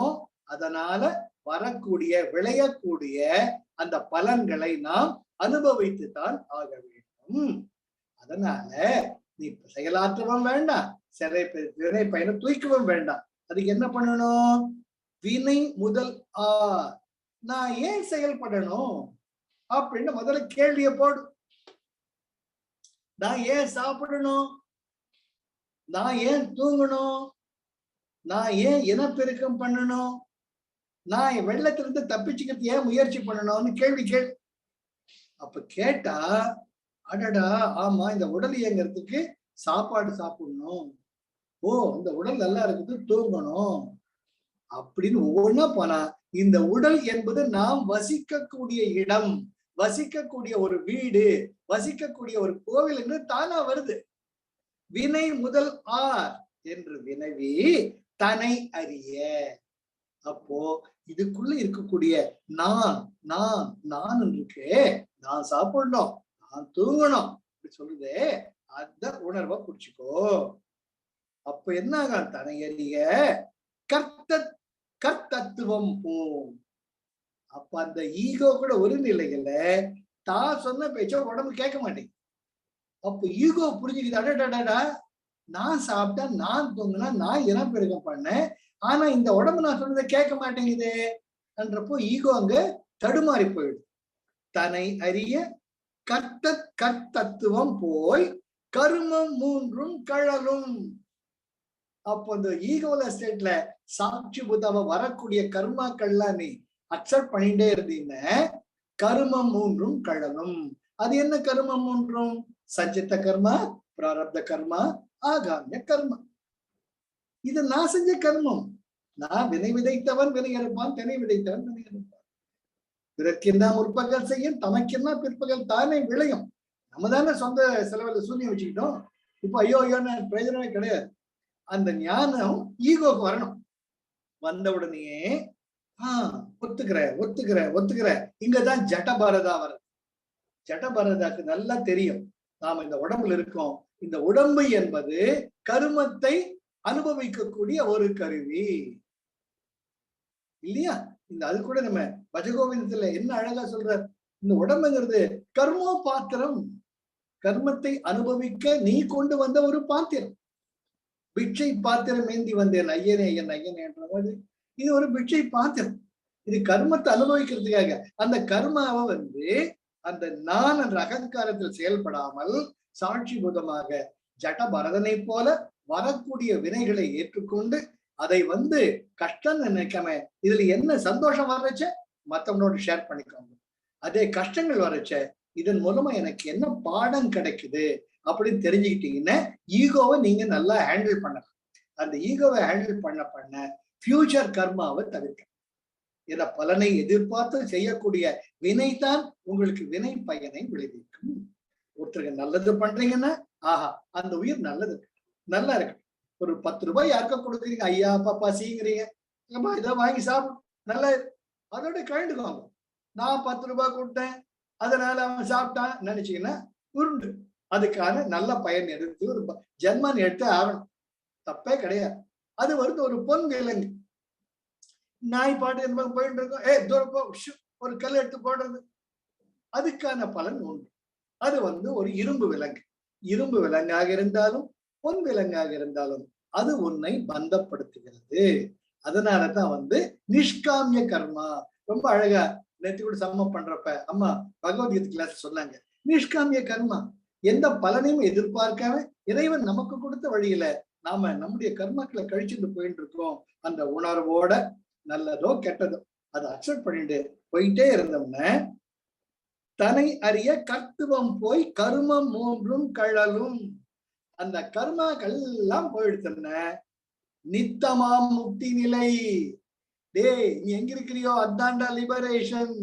S1: அதனால வரக்கூடிய விளையக்கூடிய அந்த பலன்களை நாம் அனுபவித்து தான் ஆக வேண்டும். அதனால நீ செயலாற்றவும் வேண்டாம், வினை பயனை தூய்க்கவும் வேண்டாம். அதுக்கு என்ன பண்ணணும்? வினை முதல் நான் ஏன் செயல்படணும் அப்படின்னு முதல்ல கேள்விய போடு. நான் ஏன் சாப்பிடணும்? நான் ஏன் தூங்கணும்? நான் ஏன் இனப்பெருக்கம் பண்ணணும்? நான் வெள்ளத்திலிருந்து தப்பிச்சுக்கிறது ஏன் முயற்சி பண்ணணும்னு கேள்வி கேள். அப்ப கேட்டா, அடடா ஆமா இந்த உடல் இயங்கிறதுக்கு சாப்பாடு சாப்பிடணும், இந்த உடல் நல்லா இருக்குது தூங்கணும் அப்படின்னு ஒவ்வொன்னா போனா, இந்த உடல் என்பது நாம் வசிக்கக்கூடிய இடம், வசிக்கக்கூடிய ஒரு வீடு, வசிக்கக்கூடிய ஒரு கோவில் என்று தானா வருது. வினை முதல் ஆர் என்று வினவி தன்னை அறிய. அப்போ இதுக்குள்ள இருக்கக்கூடிய நான் இருக்கு, நான் சாப்பிடணும், நான் தூங்கணும் அப்படி சொல்லுதே, அந்த உணர்வை புடிச்சுக்கோ. அப்ப என்ன ஆகும்? தன்னை அறிய கர்த்தத்துவம் போம். அப்ப அந்த ஈகோ கூட ஒரு நிலையில தான் சொன்ன பேச்ச உடம்பு கேட்க மாட்டேங்குது. அப்ப ஈகோ புரிஞ்சுக்குது, அடடா நான் சாப்பிட்டா, நான் தூங்கினா, நான் இனப்பெருக்கம் பண்ணேன், ஆனா இந்த உடம்பு நான் சொன்னதை கேட்க மாட்டேங்குது என்றப்போ ஈகோ அங்க தடுமாறி போயிடுது. தன்னை அறிய கர்த்தத்துவம் போய் கருமம் 3 கழலும். அப்போ இந்த ஈகோல ஸ்டேட்ல சாட்சி புதாவ வரக்கூடிய கர்மாக்கள்லாம் நீ அக்செப்ட் பண்ணிட்டே இருந்தீங்கன்னா கர்மம் மூன்றும் கழலும். அது என்ன கர்மம் மூன்றும்? சஞ்சித்த கர்மா, பிராரப்த கர்மா, ஆகாமிய கர்மா. இது நான் செஞ்ச கர்மம். நான் வினை விதைத்தவன் வினை எடுப்பான், தினை விதைத்தவன் வினை எடுப்பான். பிறர்க்கென்னா முற்பகல் செய்யும், தமக்கென்னா பிற்பகல் தானே விளையும். நம்ம தானே சொந்த செலவுல சூன்யம் வச்சுக்கிட்டோம். இப்போ ஐயோ ஐயோன்னு பிரயோஜனமே கிடையாது. அந்த ஞானம் ஈகோக்கு வரணும். வந்த உடனே ஒத்துக்கிற. இங்கதான் ஜடபரதா வருது. ஜடபரதாக்கு நல்லா தெரியும் நாம இந்த உடம்புல இருக்கோம். இந்த உடம்பு என்பது கருமத்தை அனுபவிக்கக்கூடிய ஒரு கருவி இல்லையா? இந்த அது கூட நம்ம பஜகோவிந்தத்துல என்ன அழகா சொல்ற, இந்த உடம்புங்கிறது கர்ம பாத்திரம். கர்மத்தை அனுபவிக்க நீ கொண்டு வந்த ஒரு பாத்திரம். பிட்சை பாத்திரம் ஏந்தி வந்தேன் ஐயனே என்ற மாதிரி இது ஒரு பிட்சை பாத்திரம். இது கர்மத்தை அனுபவிக்கிறதுக்காக. அந்த கர்மாவை அந்த நான் என்ற அகங்காரத்தில் செயல்படாமல் சாட்சி பூதமாக ஜட பரதனை போல வரக்கூடிய வினைகளை ஏற்றுக்கொண்டு அதை கஷ்டம் நினைக்காம இதுல என்ன சந்தோஷம் வரச்ச மத்தவனோட ஷேர் பண்ணிக்கோங்க. அதே கஷ்டங்கள் வரச்ச இதன் மூலமா எனக்கு என்ன பாடம் கிடைக்குது அப்படின்னு தெரிஞ்சுக்கிட்டீங்கன்னா ஈகோவை நீங்க நல்லா ஹேண்டில் பண்ணலாம். அந்த ஈகோவை ஹேண்டில் பண்ண ஃபியூச்சர் கர்மாவை தவிர்க்க. இத பலனை எதிர்பார்த்து செய்யக்கூடிய வினைதான் உங்களுக்கு வினை பயனை விளைவிக்கும். ஒருத்தருக்கு நல்லது பண்றீங்கன்னா ஆஹா அந்த உயிர் நல்லது நல்லா இருக்கு. ஒரு 10 ரூபாய் யாருக்கா கொடுக்குறீங்க, ஐயா பாப்பா சீங்கிறீங்க, இதை வாங்கி சாப்பிடும் நல்லா அதோட கழண்டுக்குவாங்க. நான் 10 ரூபாய் கொடுத்தேன் அதனால அவன் சாப்பிட்டான் நினைச்சீங்கன்னா உருண்டு. அதுக்கான நல்ல பயன் எடுத்து ஒரு ஜென்மன் எடுத்து ஆகணும், தப்பே கிடையாது. அது ஒரு பொன் விலங்கு. நாய் பாட்டு என்பது போயிட்டு இருக்கோம், ஒரு கல் எடுத்து போடுறது, அதுக்கான பலன் உண்டு. அது ஒரு இரும்பு விலங்கு. இரும்பு விலங்காக இருந்தாலும் பொன் விலங்காக இருந்தாலும் அது உன்னை பந்தப்படுத்துகிறது. அதனாலதான் நிஷ்காமிய கர்மா ரொம்ப அழகா நேற்று கூட சம்ம பண்றப்ப அம்மா பகவத்கீதை கிளாஸ் சொன்னாங்க. நிஷ்காமிய கர்மா எந்த பலனையும் எதிர்பார்க்காம இறைவன் நமக்கு கொடுத்த வழியில நாம நம்முடைய கர்மாக்களை கழிச்சுட்டு போயிட்டு இருக்கோம். அந்த உணர்வோட நல்லதோ கெட்டதோ அதை அக்செப்ட் பண்ணிட்டு போயிட்டே இருந்தோம்னா தன்னை அறிய கர்த்துவம் போய் கர்மம் மூன்றும் கழலும். அந்த கர்மாக்கள் எல்லாம் போயிடுச்சுன்னா நித்தமாம் முக்தி நிலை. டேய் நீ எங்க இருக்கிறியோ அதான்டா லிபரேஷன்,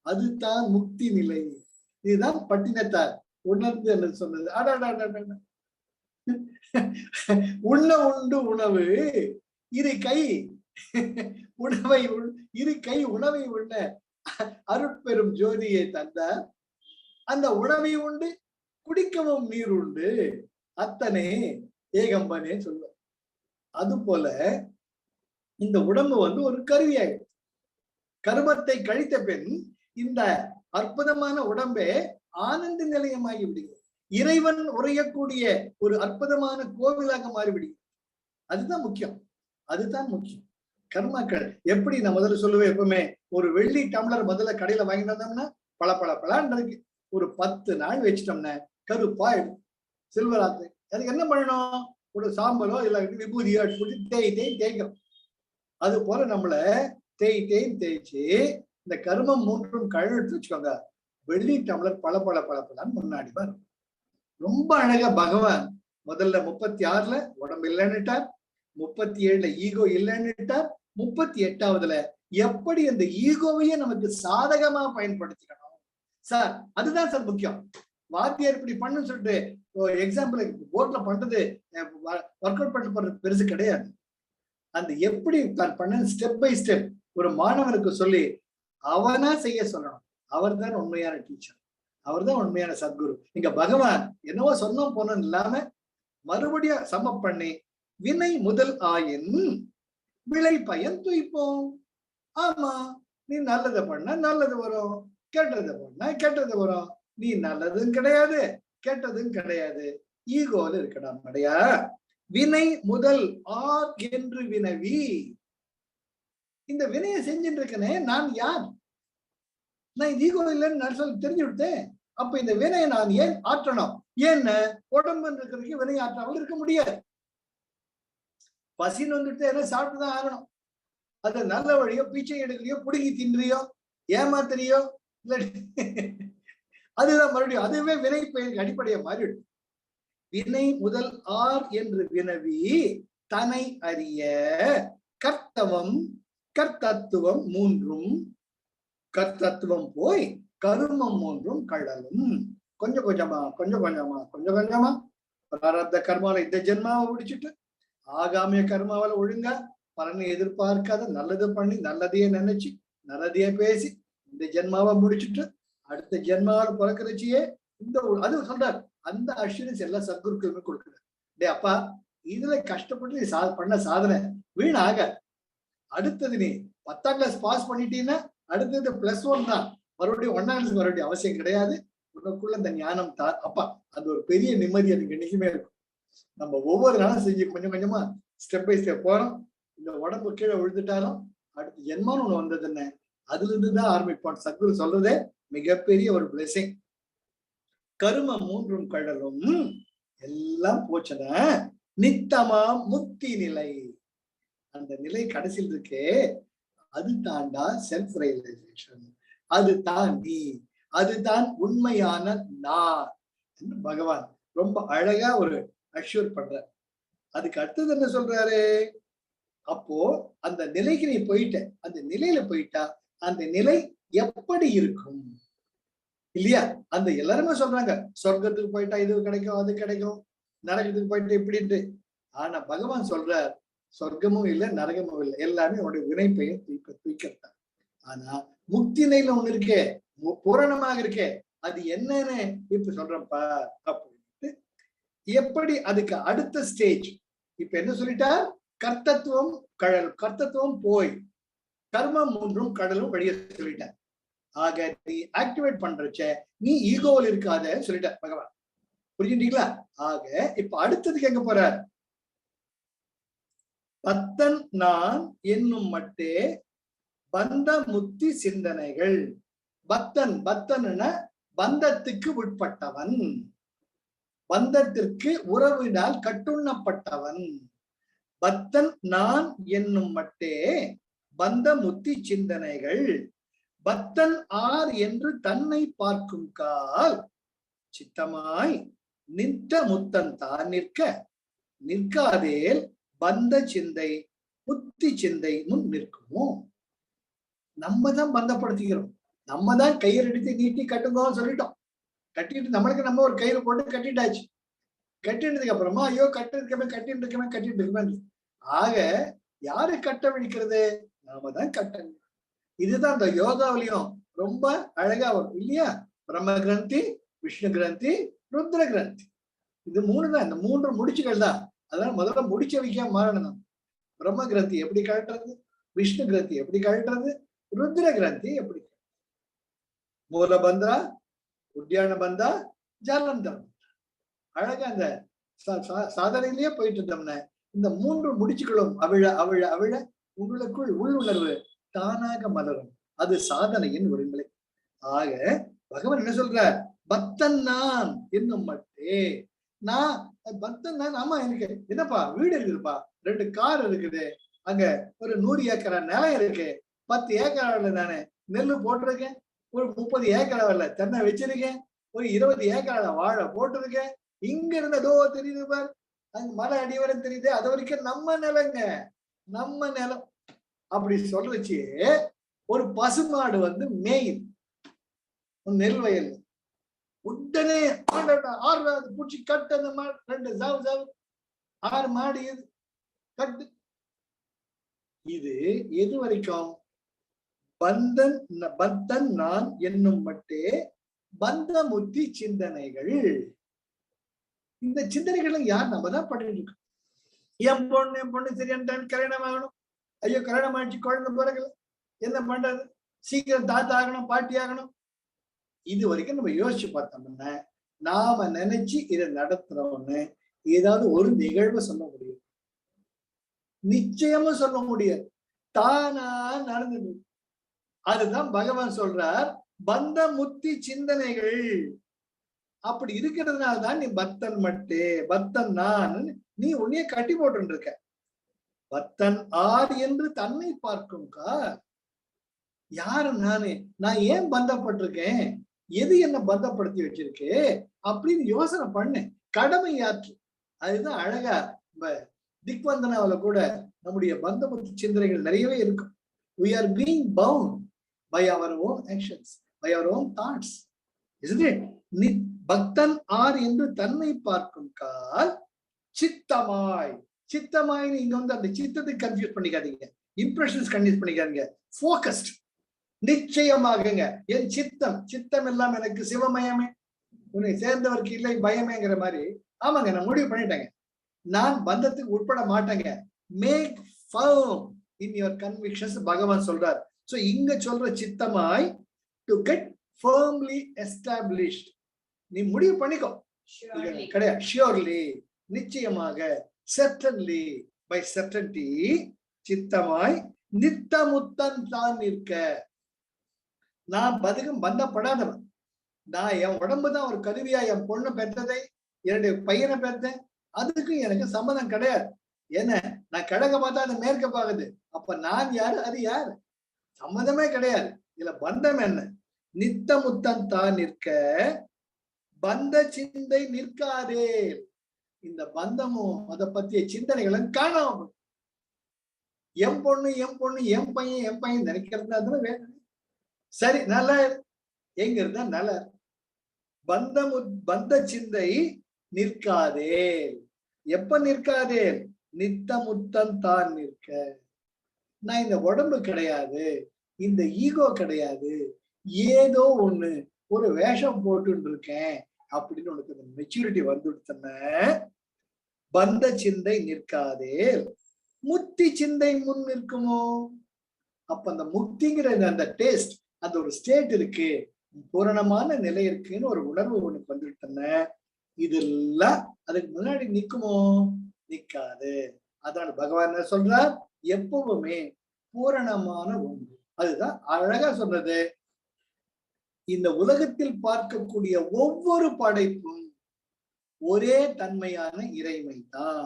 S1: அதுதான் முக்தி நிலை. இதுதான் பட்டினத்தார் உணர்ந்து என்ன சொன்னது. உண்ண உண்டு உணவு இரு கை உணவை இரு கை உணவை உண்ண அருட்பெரும் ஜோதியை தந்தார். அந்த உணவை உண்டு குடிக்கவும் நீர் உண்டு அத்தனை ஏகம்பனே சொல்லுவார். அது போல இந்த உடம்பு ஒரு கருவியாயிடும். கர்மத்தை கழித்த பின் இந்த அற்புதமான உடம்பே ஆனந்த நிலையமாகி விடுகிறது. இறைவன் உரையக்கூடிய ஒரு அற்புதமான கோவிலாக மாறிவிடுகிறது. அதுதான் முக்கியம். அதுதான் முக்கியம். கர்மாக்கள் எப்படி நான் முதல்ல சொல்லுவேன், எப்பவுமே ஒரு வெள்ளி டம்ளர் முதல்ல கடையில வாங்கிட்டு வந்தோம்னா பளபளன்னு இருக்கு. ஒரு 10 நாள் வச்சுட்டோம்னா கருப்பாயிடும், சில்வர் ஆத்து. அதுக்கு என்ன பண்ணணும், ஒரு சாம்பலோ இல்ல விபூதியோ போட்டு தேய்க்கிறோம். அது போல நம்மள தேய்ச்சு இந்த கர்மம் மூன்றும் கழுவிட்டு வச்சுக்கோங்க, வெள்ளி டம்ளர் பளபளன்னு முன்னாடி வரும். ரொம்ப அழகா பகவான் முதல்ல 36ல உடம்பு இல்லைன்னுட்டார், 37ல ஈகோ இல்லைன்னுட்டார், 38வதுல எப்படி அந்த ஈகோவையே நமக்கு சாதகமா பயன்படுத்திக்கணும் சார். அதுதான் சார் முக்கியம். வாத்தியார் இப்படி பண்ணுன்னு சொல்லிட்டு எக்ஸாம்பிள் போர்ட்ல பண்றது ஒர்க் அவுட் பண்றது பெருசு கிடையாது. அந்த எப்படி தான் பண்ண ஸ்டெப் பை ஸ்டெப் ஒரு மாணவனுக்கு சொல்லி அவனா செய்ய சொல்லணும். அவர் தான் உண்மையான டீச்சர், அவர் தான் உண்மையான சத்குரு. இங்க பகவான் என்னவோ சொன்னோம் போனோம் இல்லாம மறுபடியும் சம பண்ணி வினை முதல் ஆயின் விளை பயன் துய்ப்போம். ஆமா, நீ நல்லதை பண்ண நல்லது வரும், கெட்டதை பண்ண கெட்டது வரும். நீ நல்லதும் கிடையாது கெட்டதும் கிடையாது, ஈகோல இருக்கணும் மடையா. வினை முதல் ஆர் என்று வினவி, இந்த வினையை செஞ்சுட்டு இருக்கனே நான் யார்? நான் ஈகோ இல்லைன்னு நான் சொல்லி தெரிஞ்சு விட்டேன். அப்ப இந்த வினையை நான் ஏன் ஆற்றணும்? ஏன்னு உடம்பு இருக்கிறதுக்கு வினை ஆற்றாமல் இருக்க முடியாது. பசின்னு வந்துட்டு என்ன சாப்பிட்டுதான் ஆகணும். அது நல்ல வழியோ, பீச்சை எடுக்கலையோ, புடுங்கி தின்றியோ, ஏமாத்திரியோ, இல்ல அதுதான் மறுபடியும் அதுவே வினை பெயருக்கு அடிப்படையை மாறிடும். வினை முதல் ஆர் என்று வினவி தனை அறிய கர்த்தவம் கர்த்தத்துவம் மூன்றும் கர்த்தத்துவம் போய் கருமம் மூன்றும் கழலும். கொஞ்சம் கொஞ்சமா கொஞ்சம் கொஞ்சமா கொஞ்சம் கொஞ்சமா பிராரப்த கர்மாவை இந்த ஜென்மாவை முடிச்சுட்டு ஆகாமிய கர்மாவால ஒழுங்கா பலனை எதிர்பார்க்காத நல்லது பண்ணி நல்லதையே நினைச்சு நல்லதையே பேசி இந்த ஜென்மாவை முடிச்சுட்டு அடுத்த ஜென்மாவில் பிறக்கிறச்சியே இந்த அது சொல்றாரு. அந்த அஷ்யூரன்ஸ் எல்லா சத்குருக்களுமே கொடுக்குறாரு. டே அப்பா, இதுல கஷ்டப்பட்டு நீ பண்ண சாதனை வீணாக. அடுத்தது நீ 10ஆம் கிளாஸ் பாஸ் பண்ணிட்டீங்கன்னா அடுத்தது +1 தான். மறுபடியும் 1ஆம் கிளாஸ் மறுபடியும் அவசியம் கிடையாது. உனக்குள்ள இந்த ஞானம் தான். அப்பா, அது ஒரு பெரிய நிம்மதி அதுக்கு என்னைக்குமே இருக்கும். நம்ம ஒவ்வொரு நாளும் செஞ்சு கொஞ்சம் கொஞ்சமா ஸ்டெப் பை ஸ்டெப் போறோம். இந்த உடம்பு கீழே விழுந்துட்டாலும் அடுத்த ஜென்மான்னு ஒண்ணு வந்தது என்ன, அதுல இருந்துதான் ஆரம்பிப்போம். சத்குரு சொல்றதே மிகப்பெரிய ஒரு பிளெஸிங். கருமம் மூன்றும் கழலும் எல்லாம் போச்சுன்னா நித்தமா முக்தி நிலை. அந்த நிலை கடைசியில் இருக்கே, அது தாண்டா செல்ஃப் ரியலைசேஷன். அது தான் நீ, அதுதான் உண்மையான நான் என்று பகவான் ரொம்ப அழகா ஒரு அஷ்யூர் பண்ற. அதுக்கு அடுத்தது என்ன சொல்றாரு, அப்போ அந்த நிலைக்கு நீ போயிட்ட, அந்த நிலையில போயிட்டா அந்த நிலை எப்படி இருக்கும் இல்லையா? அந்த எல்லாருமே சொல்றாங்க சொர்க்கத்துக்கு போயிட்டா இது கிடைக்கும் அது கிடைக்கும், நரகத்துக்கு போயிட்டு இப்படின்ட்டு. ஆனா பகவான் சொல்றார், சொர்க்கமும் இல்லை நரகமும் இல்லை, எல்லாமே உன்னுடைய வினைப்பையும் தூக்கத்தான். ஆனா முக்தி நிலையில ஒண்ணு இருக்கே, பூரணமாக இருக்கே, அது என்னன்னு இப்ப சொல்றப்பா அப்படின்ட்டு. எப்படி அதுக்கு அடுத்த ஸ்டேஜ் இப்ப என்ன சொல்லிட்டா, கர்த்தத்துவம் கடல், கர்த்தத்துவம் போய் கர்மம் மூன்றும் கடலும் வழிய சொல்லிட்ட. ஆக நீ ஆக்டிவேட் பண்றச்ச நீ ஈகோவில் இருக்காத சொல்லிட்ட பகவான். புரிஞ்சுட்டீங்களா? ஆக இப்ப அடுத்ததுக்கு எங்க போற, பத்தன் நான் என்னும் மட்டே பந்த முத்தி சிந்தனைகள். பக்தன், பக்தன்னா பந்தத்துக்கு உட்பட்டவன், பந்தத்திற்கு உறவினால் கட்டுண்ணப்பட்டவன். பக்தன் நான் என்னும் மட்டே பந்த முத்தி சிந்தனைகள். பக்தன் ஆர் என்று தன்னை பார்க்கும் கால் சித்தமாய் நின்ற முத்தன் தான் நிற்க நிற்காதேல் பந்த சிந்தை முத்தி சிந்தை முன் நிற்குமோ. நம்ம தான் பந்தப்படுத்திக்கிறோம், நம்ம தான் கயிறு எடுத்து நீட்டி கட்டுங்கன்னு சொல்லிட்டோம். கட்டிட்டு நம்மளுக்கு நம்ம ஒரு கயிறு போட்டு கட்டிட்டாச்சு. கட்டினதுக்கு அப்புறமா ஐயோ கட்டிட்டு இருக்கமே. ஆக யாரு கட்ட விழிக்கிறது, நாம தான் கட்ட. இதுதான் இந்த யோகாவிலையும் ரொம்ப அழகா வரும் இல்லையா? பிரம்ம கிரந்தி, விஷ்ணு கிரந்தி, ருத்ர கிரந்தி, இது மூணு தான். இந்த மூன்று முடிச்சுகள் தான். அதனால முதல்ல முடிச்ச வைக்க மாறணும். பிரம்ம கிரந்தி எப்படி கழட்டுறது, விஷ்ணு கிரந்தி எப்படி கழட்டுறது, ருத்ர கிரந்தி எப்படி. மூலபந்தா, உத்தியான பந்தா, ஜலந்தம். அழகா அந்த சாதனையிலேயே போயிட்டு இருந்தோம்னா இந்த மூன்று முடிச்சுகளும் அவிழ அவிழ அவிழ உங்களுக்குள் உள்ளுணர்வு தானாக மலரும். அது சாதனையின் ஒரு நிலை. ஆக பகவான் என்ன சொல்ற, பக்தன் நான் என்னும் மட்டே. நான் பக்தன் நான். ஆமா, எனக்கு என்னப்பா வீடு இருக்குதுப்பா, 2 கார் இருக்குது, அங்க ஒரு 100 ஏக்கரா நிலம் இருக்கு, 10 ஏக்கரால நானு நெல்லு போட்டிருக்கேன், ஒரு 30 ஏக்கராவில் தென்னை வச்சிருக்கேன், ஒரு 20 ஏக்கரால வாழை போட்டிருக்கேன். இங்க இருந்ததோ தெரியுது பார், அங்க மலை அடிவரம் தெரியுது, அது வரைக்கும் நம்ம நிலங்க, நம்ம நிலம். அப்படி சொல்றச்சு ஒரு பசுமாடு மேயுது நெல் வயல். உடனே ஆறு பூச்சி கட்டு, அந்த மாடு 2 சாவு 6 மாடு கட்டு. இது எது வரைக்கும்? பந்தன் நான் என்னும் மட்டே பந்த முத்தி சிந்தனைகள். இந்த சிந்தனைகள் யார்? நம்ம தான் பண்ணிட்டு இருக்கோம். என் பொண்ணு சரியான கல்யாணம் ஆகணும், ஐயோ கல்யாணம் ஆயிடுச்சு, குழந்தை பிறகு என்ன பண்றது, சீக்கிரம் தாத்தா ஆகணும், பாட்டி ஆகணும். இது வரைக்கும் நம்ம யோசிச்சு பார்த்தோம்னா நாம நினைச்சு இதை நடத்துறோம்னு ஏதாவது ஒரு நிகழ்வு சொல்ல முடியும்? நிச்சயமா சொல்ல முடியாது, தானா நடந்தது. அதுதான் பகவான் சொல்றார், பந்த முத்தி சிந்தனைகள். அப்படி இருக்கிறதுனால தான் நீ பக்தன் மட்டே, பக்தன் நான், நீ உன்னைய கட்டி போட்டு இருக்க. பக்தன் ஆர் என்று தன்னை பார்க்கும் கால். யாரு நானு, நான் ஏன் பந்தப்பட்டிருக்கேன், எது என்ன பந்தப்படுத்தி வச்சிருக்கு அப்படின்னு யோசனை பண்ணேன். கடமையாற்று. அதுதான் அழகா திக்வந்தனாவில கூட நம்முடைய பந்தமுத்து சிந்தனைகள் நிறையவே இருக்கும். We are being bound by our own actions, by our own thoughts, isn't it? பக்தன் ஆர் என்று தன்னை பார்க்கும் கால் சித்தமாய். சித்தமாய் இங்க அந்த சித்தத்தை கன்ஃபியூஸ் பண்ணிக்காதீங்க, இம்ப்ரெஷன்ஸ் கன்ஃபியூஸ் பண்ணிக்காதீங்க. ஃபோக்கஸ்ட். நிச்சயமாகங்க என் சித்தம், சித்தம் எல்லாம் எனக்கு சிவமயமே, உன்னை சேர்ந்தவருக்கு இல்லை பயமேங்கிற மாதிரி. ஆமாங்க, நான் முடிவு பண்ணிட்டேங்க, நான் பந்தத்துக்கு உட்பட மாட்டேங்க. Make firm in your convictions பகவான் சொல்றார். சோ இங்க சொல்ற சித்தமாய், டு கெட் ஃபர்ம்லி எஸ்டாப்ளிஷ்ட். நீ முடிவு பண்ணிக்கோ, கிடையாது. ஷியோர்லி, நிச்சயமாக, certainly, by certainty, சித்தமாய் நித்தமுத்தன் தான் நிற்க. நான் பந்தப்படாதவன். நான் என் உடம்புதான் ஒரு கருவியா என் பொண்ணு பெற்றதை, என்னுடைய பையனை பெற்றேன், அதுக்கு எனக்கு சம்மதம் கிடையாது. என்ன, நான் கிழக்க பார்த்தா அது மேற்க பாக்குது, அப்ப நான் யாரு, அது யாரு, சம்மதமே கிடையாது. இதுல பந்தம் என்ன? நித்தமுத்தன் தான் நிற்க பந்த சிந்தை நிற்காதே. இந்த பந்தமும் அதை பத்திய சிந்தனைகளும் காணாம, என் பொண்ணு என் பொண்ணு, என் பையன் நினைக்கிறதா வேணும். சரி, நல்லா எங்க இருந்தா நல்லா. பந்த சிந்தை நிற்காதே. எப்ப நிற்காதே? நித்தமுத்தன் தான் நிற்க. நான் இந்த உடம்பு கிடையாது, இந்த ஈகோ கிடையாது, ஏதோ ஒண்ணு ஒரு வேஷம் போட்டு இருக்கேன் அப்படின்னு உனக்கு அந்த மெச்சூரிட்டி வந்துடுத்தன பந்த சிந்தை நிற்காதே. முக்தி சிந்தை முன் நிற்குமோ? அப்ப அந்த முக்திங்கிற அந்த டேஸ்ட், அந்த ஒரு ஸ்டேட் இருக்கு, பூரணமான நிலை இருக்குன்னு ஒரு உணர்வு உனக்கு வந்துடுத்தன, இதெல்லாம் அதுக்கு முன்னாடி நிக்குமோ? நிக்காது. அதான் பகவான் என்ன சொல்றார்? எப்பவுமே பூரணமான ஒன்று. அதுதான் அழகா சொன்னது. இந்த உலகத்தில் பார்க்கக்கூடிய ஒவ்வொரு படைப்பும் ஒரே தன்மையான இறைமை தான்.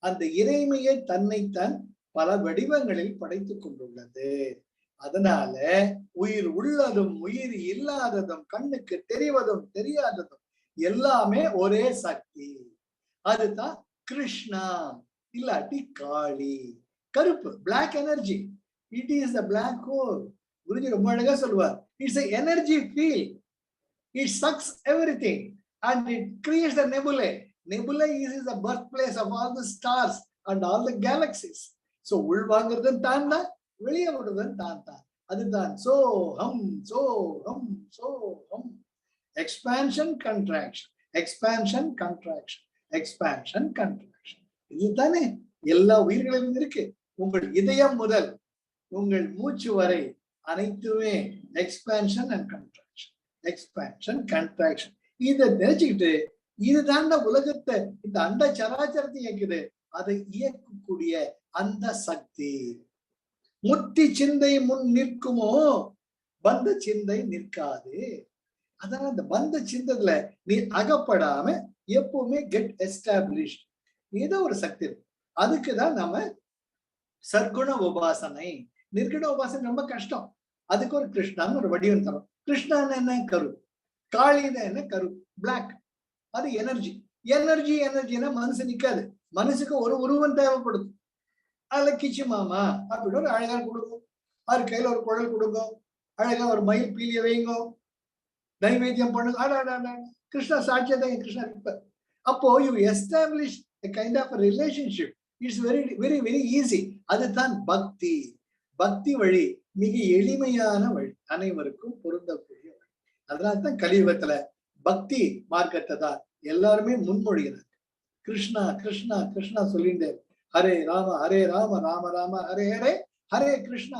S1: அந்த இறைமையை தன்னைத்தான் பல வடிவங்களில் படைத்துக் கொண்டுள்ளது. அதனால உயிர் உள்ளதும் உயிர் இல்லாததும் கண்ணுக்கு தெரிவதும் தெரியாததும் எல்லாமே ஒரே சக்தி. அதுதான் கிருஷ்ணா, இல்லாட்டி காளி. கருப்பு, black energy, it is the black hole. Guruji ரொம்ப அழகா சொல்லுவார், it's a energy field, it sucks everything and it creates the nebulae. Nebulae is the birthplace of all the stars and all the galaxies. So உள்வாங்கிறதும் தான் தான், வெளியே விடுறதும் தான் தான். அதுதான் சோஹம் சோஹம் சோஹம். Expansion contraction, expansion contraction, expansion contraction. இதுதானே எல்லா உயிர்களிலும் இருக்கு. உங்கள் இதயம் முதல் உங்கள் மூச்சு வரை அனைத்துமே expansion and contraction, expansion contraction. இதை தெரிஞ்சுக்கிட்டு இதுதான் உலகத்தை, இந்த அண்ட சராச்சரத்தை இயக்குது, அதை இயக்கக்கூடிய அந்த சக்தி. முத்தி சிந்தை முன் நிற்குமோ? பந்த சிந்தை நிற்காது. அதனால இந்த பந்த சிந்தத்துல நீ அகப்படாம எப்பவுமே கெட் எஸ்டாப்ளிஷ்ட். ஏதோ ஒரு சக்தி இருக்கு. அதுக்குதான் நம்ம சர்க்குண உபாசனை. நிர்குண உபாசனை ரொம்ப கஷ்டம். அதுக்கு ஒரு கிருஷ்ணான்னு ஒரு வடிவம் தரும். கிருஷ்ணான்னு என்ன? கரு. காளின்னு என்ன? கரு, பிளாக். அது எனர்ஜி. எனர்ஜி எனர்ஜினா மனசு நிக்காது. மனசுக்கு ஒரு உருவம் தேவைப்படுது. அதுல கிச்சு மாமா அப்படின்னு ஒரு அழகா கொடுக்கும், அவர் கையில ஒரு குழல் கொடுக்கும், அழகா ஒரு மயில் பீலிய வைங்கோ, நைவேத்தியம் பண்ணுங்க. கிருஷ்ணா சாட்சியதான் கிருஷ்ணா இருப்பார். அப்போ you establish a kind of a relationship. It's very very very easy. அதுதான் பக்தி. பக்தி வழி மிக எளிமையான வழி, அனைவருக்கும் பொருந்தக்கூடிய வழி. அதனால்தான் கலியுகத்துல பக்தி மார்க்கத்தை தான் எல்லாருமே முன்மொழிகிறார். கிருஷ்ணா கிருஷ்ணா கிருஷ்ணா சொல்லிட்டு ஹரே ராம ராம ராம ஹரே ஹரே, ஹரே கிருஷ்ண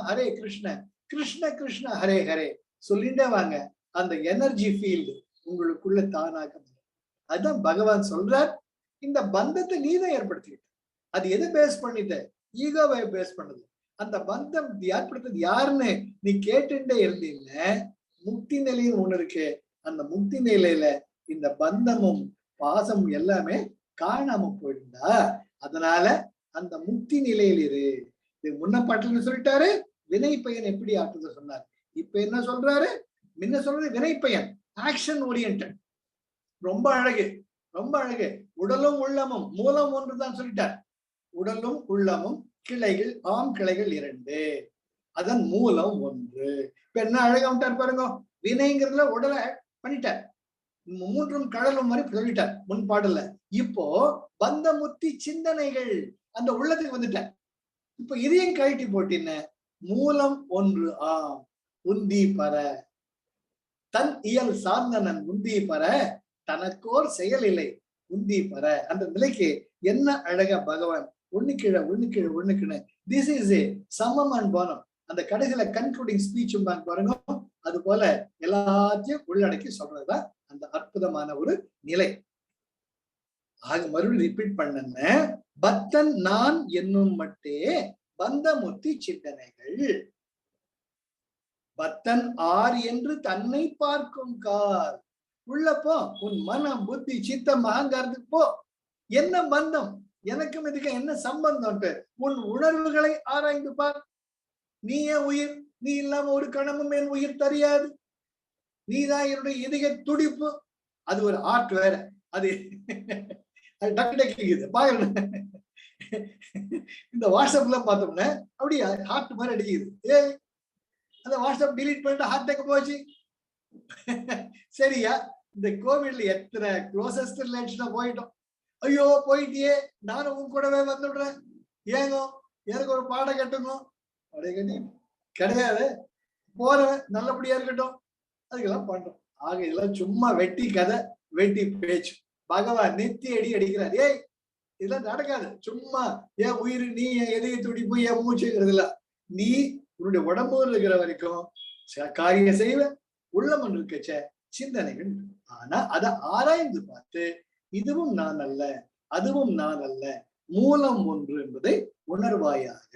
S1: கிருஷ்ண கிருஷ்ண ஹரே ஹரே சொல்லிட்டே வாங்க. அந்த எனர்ஜி ஃபீல்டு உங்களுக்குள்ள தானாக. அதுதான் பகவான் சொல்றார். இந்த பந்தத்தை நீதான் ஏற்படுத்திக்கிட்ட. அது எதை பேஸ் பண்ணிட்ட? ஈகோவை பேஸ் பண்ணுது. அந்த பந்தம் ஏற்படுத்துறது யாருன்னு நீ கேட்டுட்டே இருந்தீங்க. முக்தி நிலையும் ஒண்ணு இருக்கு. அந்த முக்தி நிலையில இந்த பந்தமும் பாசமும் எல்லாமே காணாம போயிருந்தா, அதனால அந்த முக்தி நிலையில் இரு. முன்ன பாட்டுன்னு சொல்லிட்டாரு வினை பயன் எப்படி ஆற்றுத சொன்னார். இப்ப என்ன சொல்றாரு? முன்ன சொல்றது வினை பயன், ஆக்ஷன் ஓரியன்ட். ரொம்ப அழகு, ரொம்ப அழகு. உடலும் உள்ளமும் மூலம் ஒன்றுதான் சொல்லிட்டார். உடலும் உள்ளமும் கிளைகள், கிளைகள் 2, அதன் மூலம் 1. இப்ப என்ன அழகா விட்டார் பாருங்க. வினைங்கிறதுல உடலை பண்ணிட்டார், 3 கடலும் மாதிரி சொல்லிட்டார் முன் பாடல. இப்போ பந்த முத்தி சிந்தனைகள் அந்த உள்ளத்துக்கு வந்துட்டார். இப்ப இதையும் கழட்டி போட்டின மூலம் 1 உந்தி பர தன் இயல் சார்ந்தனன் உந்தி பர தனக்கோர் செயல் இல்லை உந்தி பர. அந்த நிலைக்கு என்ன அழகா பகவான் ஒண்ணு கீழே ஒண்ணு கீழே ஒண்ணுக்குன்னு திஸ் இஸ் ஏ சமம் அண்ட் பானம். அந்த கடைசியில கன்க்ளூடிங் ஸ்பீச் பாருங்க. அது போல எல்லாத்தையும் உள்ளடக்கி சொல்றதுதான் அந்த அற்புதமான ஒரு நிலை. ஆக மறுபடியும் ரிப்பீட் பண்ண பக்தன் நான் என்னும் மட்டே பந்தமுத்தி சிந்தனைகள். பக்தன் ஆர் என்று தன்னை பார்க்கும் கால். உள்ளப்போ உன் மனம் புத்தி சித்தம் அகங்காரத்துக்கு போ. என்ன பந்தம் எனக்கும் இதுக்கு என்ன சம்பந்தம்? உன் உணர்வுகளை ஆராய்ந்து பார். நீயே உயிர், நீ இல்லாம ஒரு கணமும் என் உயிர் தெரியாது. நீதான் என்னுடைய இதய துடிப்பு. அது ஒரு ஆர்ட் வேற. அது டக்கு டக்குது பாருங்க. இந்த வாட்ஸ்அப்ல பார்த்தோம்னா அப்படியே ஹார்ட் மாதிரி அடிக்குது. அந்த வாட்ஸ்அப் டிலீட் பண்ணிட்டு ஹார்ட் அட்டாக் போச்சு. சரியா? இந்த கோவிட்ல எத்தனை க்ளோசஸ்ட் ரிலேஷனா போயிட்டோம். ஐயோ போயிட்டியே, நானும் உன் கூடவே வந்துடுறேன், ஏங்கோ எனக்கு ஒரு பாடம் கட்டுங்க. பாடம் கட்டி கிடையாது, போறவன் நல்லபடியா இருக்கட்டும், அதுக்கெல்லாம் பண்றோம். ஆக இதெல்லாம் சும்மா வெட்டி கதை, வெட்டி பேச்சு. பகவான் நெத்தி அடி அடிக்கிறார். ஏய் இதெல்லாம் நடக்காது. சும்மா என் உயிர், நீ என் எதையை துடிப்பு, என் மூச்சுங்கிறது இல்ல. நீ உன்னுடைய உடம்புல இருக்கிற வரைக்கும் காரியம் செய்வ, உள்ளம் இருக்கச்ச சிந்தனைகள். ஆனா அதை ஆராய்ந்து பார்த்து இதுவும் நான் அல்ல, அதுவும் நான் அல்ல, மூலம் ஒன்று என்பதை உணர்வாயாக.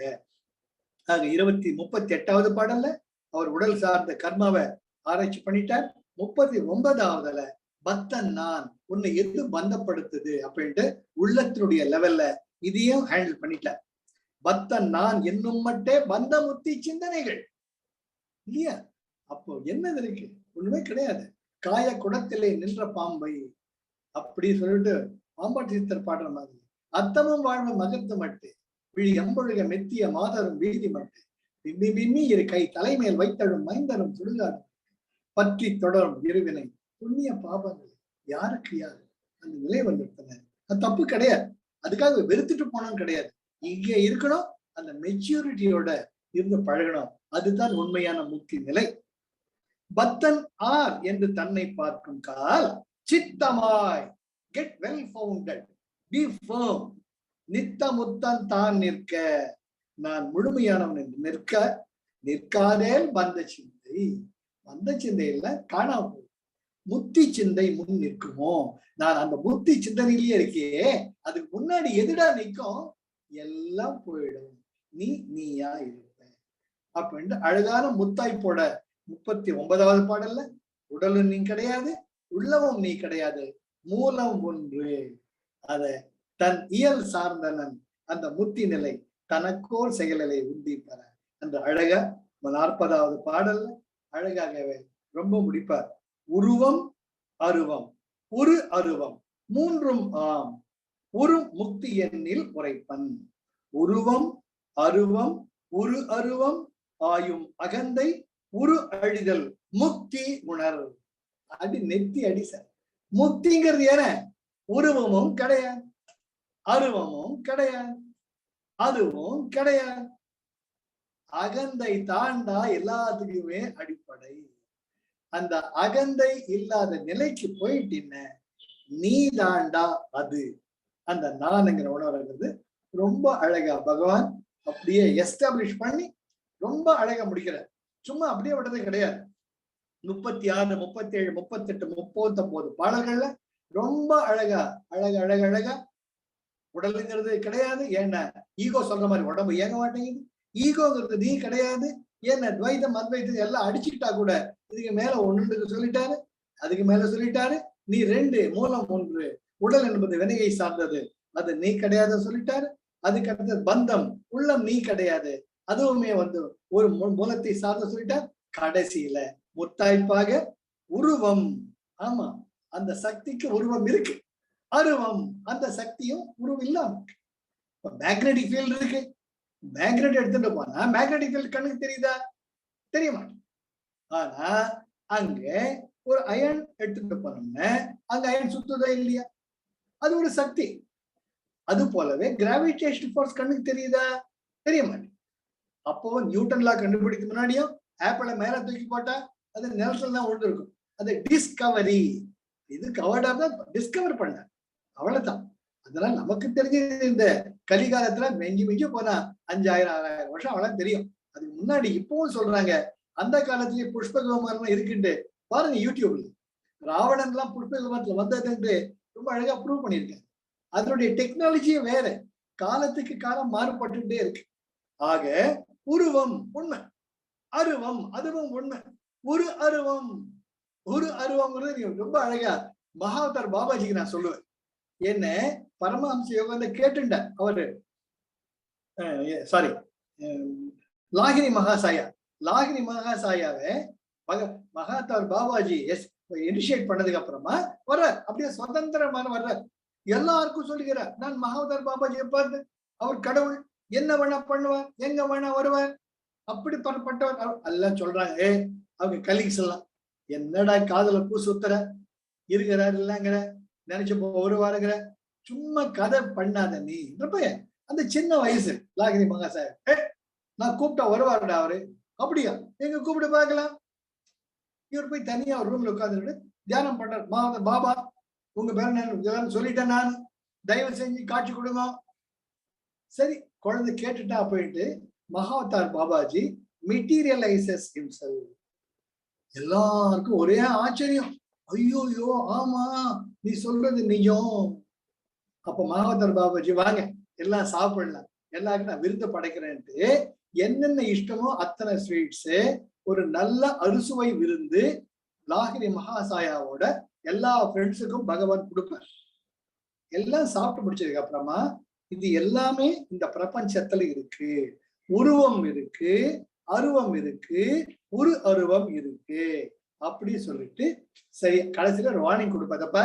S1: ஆக 38வது பாடல்ல அவர் உடல் சார்ந்த கர்மாவை ஆராய்ச்சி பண்ணிட்டார். 39வதுல பக்தன் நான் உன்னை எது பந்தப்படுத்துது அப்படின்ட்டு உள்ளத்தினுடைய லெவல்ல இதையும் ஹேண்டில் பண்ணிட்டார். பக்தன் நான் என்னும் மட்டே பந்தமுத்தி சிந்தனைகள் இல்லையா? அப்போ என்னது இருக்கு? ஒண்ணுமே கிடையாது. காய குடத்திலே நின்ற பாம்பை அப்படி சொல்லிட்டு பாம்பாட்டி சித்தர் பாடுற மாதிரி, அத்தமும் வாழ்வு மகத்து மட்டு விழி எம்பொழுக மெத்திய மாதரும் வீதி மட்டு பிம்மி பிம்மி இரு கை தலைமையில் வைத்தழும் மைந்தரும் சுடுகாடும் பற்றி தொடரும் இருவினை புண்ணிய பாபங்கள் யாருக்கு யாரு அந்த நிலை வந்துட்டன. அது தப்பு கிடையாது, அதுக்காக வெறுத்துட்டு போனோம் கிடையாது. இங்க இருக்கணும், அந்த மெச்சூரிட்டியோட இருந்து பழகணும். அதுதான் உண்மையான முக்தி நிலை. பக்தன் ஆர் என்று தன்னை பார்க்கும் கால் சித்தமாய் get well founded be firm நித்த முத்தன் தான் நிற்க. நான் முழுமையானவன் என்று நிற்காதே பந்த சிந்தை. பந்த சிந்தையில காணாம போகும். முத்தி சிந்தை முன் நிற்குமோ? நான் அந்த முத்தி சிந்தனையிலேயே இருக்கே, அதுக்கு முன்னாடி எதுடா நிற்கும்? எல்லாம் போயிடும், நீ நீயா இருப்ப அப்படின்ட்டு அழகான முத்தாய் போட 39வது பாடல்ல உடலும் நீ கிடையாது, உள்ளமும் நீ கிடையாது, மூலம் ஒன்று. அத தன் இயல் சார்ந்தனன் அந்த முத்தி நிலை தனக்கோர் செயலை உந்தி பெற அந்த அழகா 40வது பாடல்ல அழகாகவே ரொம்ப முடிப்பார். உருவம் அருவம் உரு அருவம் மூன்றும் ஆம் உரு முக்தி எண்ணில் உரைப்பன். உருவம் அருவம் உரு அருவம் ஆயும் அகந்தை உரு அழிதல் முக்தி உணர். அடி நெத்தி அடி சார். முக்திங்கிறது ஏன உருவமும் கிடையாது, அருவமும் கிடையாது, அதுவும் கிடையாது. அகந்தை தாண்டா எல்லாத்துக்குமே அடிப்படை. அந்த அகந்தை இல்லாத நிலைக்கு போயிட்டின்ன நீ தாண்டா அது. அந்த நான்ங்கிற உணர்வுங்கிறது ரொம்ப அழகா பகவான் அப்படியே எஸ்டாப்ளிஷ் பண்ணி ரொம்ப அழகா முடிக்கிறார். சும்மா அப்படியே விட்டது கிடையாது. 36, 37, 38, 39 பாடல்கள்ல ரொம்ப அழகா அழகா உடலுங்கிறது கிடையாது. ஏன்னா ஈகோ சொல்ற மாதிரி உடம்பு இயங்க மாட்டேங்குது. ஈகோங்கிறது நீ கிடையாது. ஏன்னா துவைதம் அத்வைதம் எல்லாம் அடிச்சுக்கிட்டா கூட இதுக்கு மேல ஒன்று சொல்லிட்டாரு, அதுக்கு மேல சொல்லிட்டாரு. நீ 2 மூலம் 1 உடல் என்பது வினையை சார்ந்தது, அது நீ கிடையாது சொல்லிட்டாரு. அதுக்கு அடுத்தது பந்தம், உள்ளம் நீ கிடையாது, அதுவுமே வந்து ஒரு மூலத்தை சார்ந்த சொல்லிட்டா. கடைசியில முத்தாய்ப்பாக உருவம். ஆமா, அந்த சக்திக்கு உருவம் இருக்கு. அருவம், அந்த சக்தியும் உருவம் இல்லாம இருக்கு. மேக்னெட்டிக் ஃபீல்டு இருக்கு. மேக்னெட் எடுத்துட்டு போனா மேக்னெட்டிக் ஃபீல்டு கண்ணுக்கு தெரியுதா? தெரிய மாட்டேன். ஆனா அங்க ஒரு அயன் எடுத்துட்டு போனோம்னா அங்க அயன் சுத்துதா இல்லையா? அது ஒரு சக்தி. அது போலவே கிராவிடேஷன் ஃபோர்ஸ் கண்ணுக்கு தெரியுதா? தெரிய மாட்டேன். அப்போ நியூட்டன் லா கண்டுபிடிக்க முன்னாடியும் ஆப்பிள மேல தூக்கி போட்டா அது நிலத்துல தான் விழுந்திருக்கும். அது டிஸ்கவரி. இது கவர்டா தான் டிஸ்கவர் பண்ண, அவ்வளவுதான். அதனால நமக்கு தெரிஞ்ச இந்த கலிகாலத்துல மெஞ்சி மிஞ்சி போனா 5000 6000 வருஷம் அவ்வளவு தெரியும். அதுக்கு முன்னாடி இப்பவும் சொல்றாங்க அந்த காலத்திலேயே புஷ்ப விமானம் இருக்குன்னு பாருங்க யூடியூப்ல. ராவணன் எல்லாம் புஷ்ப விமானத்துல வந்ததுன்னு ரொம்ப அழகா ப்ரூவ் பண்ணியிருக்காங்க. அதனுடைய டெக்னாலஜியே வேற, காலத்துக்கு காலம் மாறுபட்டுட்டே இருக்கு. ஆக உருவம் உண்மை, அருவம் அதுவும் உண்மை. ஒரு அருவம், ஒரு அருவம்ங்கிறது ரொம்ப அழகா மகாவதார் பாபாஜிக்கு நான் சொல்லுவேன். என்ன பரமஹம்ச யோகா கேட்டுண்ட அவரு சாரி லாகிரி மகாசாயா, லாகிரி மகாசாயாவை மகாவதார் பாபாஜி இனிஷியேட் பண்ணதுக்கு அப்புறமா வர்ற அப்படியே சுதந்திரமான வர்ற எல்லாருக்கும் சொல்லுகிறார், நான் மகாவதார் பாபாஜியை பார்த்து அவர் கடவுள், என்ன வேணா பண்ணுவார், எங்க வேணா வருவார், அப்படி பட்டவர் எல்லாம் சொல்றாங்க. அவங்க கலீக்ஸ் எல்லாம் என்னடா காதல பூ சுத்துற, இருக்கிறார் இல்லங்கிற, நினைச்சு வருவாருங்கிற, சும்மா கதை பண்ணாத நீ. அந்த சின்ன வயசு லாகிரி மகாசாஹிப், நான் கூப்பிட்டா வருவாருடா அவரு. அப்படியா, எங்க கூப்பிட்டு பார்க்கலாம். இவர் போய் தனியா ஒரு ரூம்ல உட்காந்துட்டு தியானம் பண்றார். பாபா உங்க பேர் சொல்லிட்டேன் நான், தயவு செஞ்சு காட்சி கொடுங்க. சரி, குழந்தை கேட்டுட்டா போயிட்டு மகாவதார் பாபாஜி மெட்டீரியலைசஸ் ஹிம்செல்ஃப். எல்லாருக்கும் ஒரே ஆச்சரியம், ஐயோயோ ஆமா நீ சொல்றது நிஜம். அப்ப மகாவதார் பாபாஜி வாங்க எல்லாம் சாப்பிடலாம், எல்லாருக்கும் நான் விருது படைக்கிறேன்ட்டு என்னென்ன இஷ்டமோ அத்தனை ஸ்வீட்ஸ், ஒரு நல்ல அறுசுவை விருந்து லாகிரி மகாசாயாவோட எல்லா ஃப்ரெண்ட்ஸுக்கும் பகவான் கொடுப்பார். எல்லாம் சாப்பிட்டு முடிச்சதுக்கு அப்புறமா இது எல்லாமே இந்த பிரபஞ்சத்துல இருக்கு, உருவம் இருக்கு, அருவம் இருக்கு, ஒரு அருவம் இருக்கு அப்படி சொல்லிட்டு சரி கடைசியில ஒரு வார்னிங் கொடுப்பதப்ப,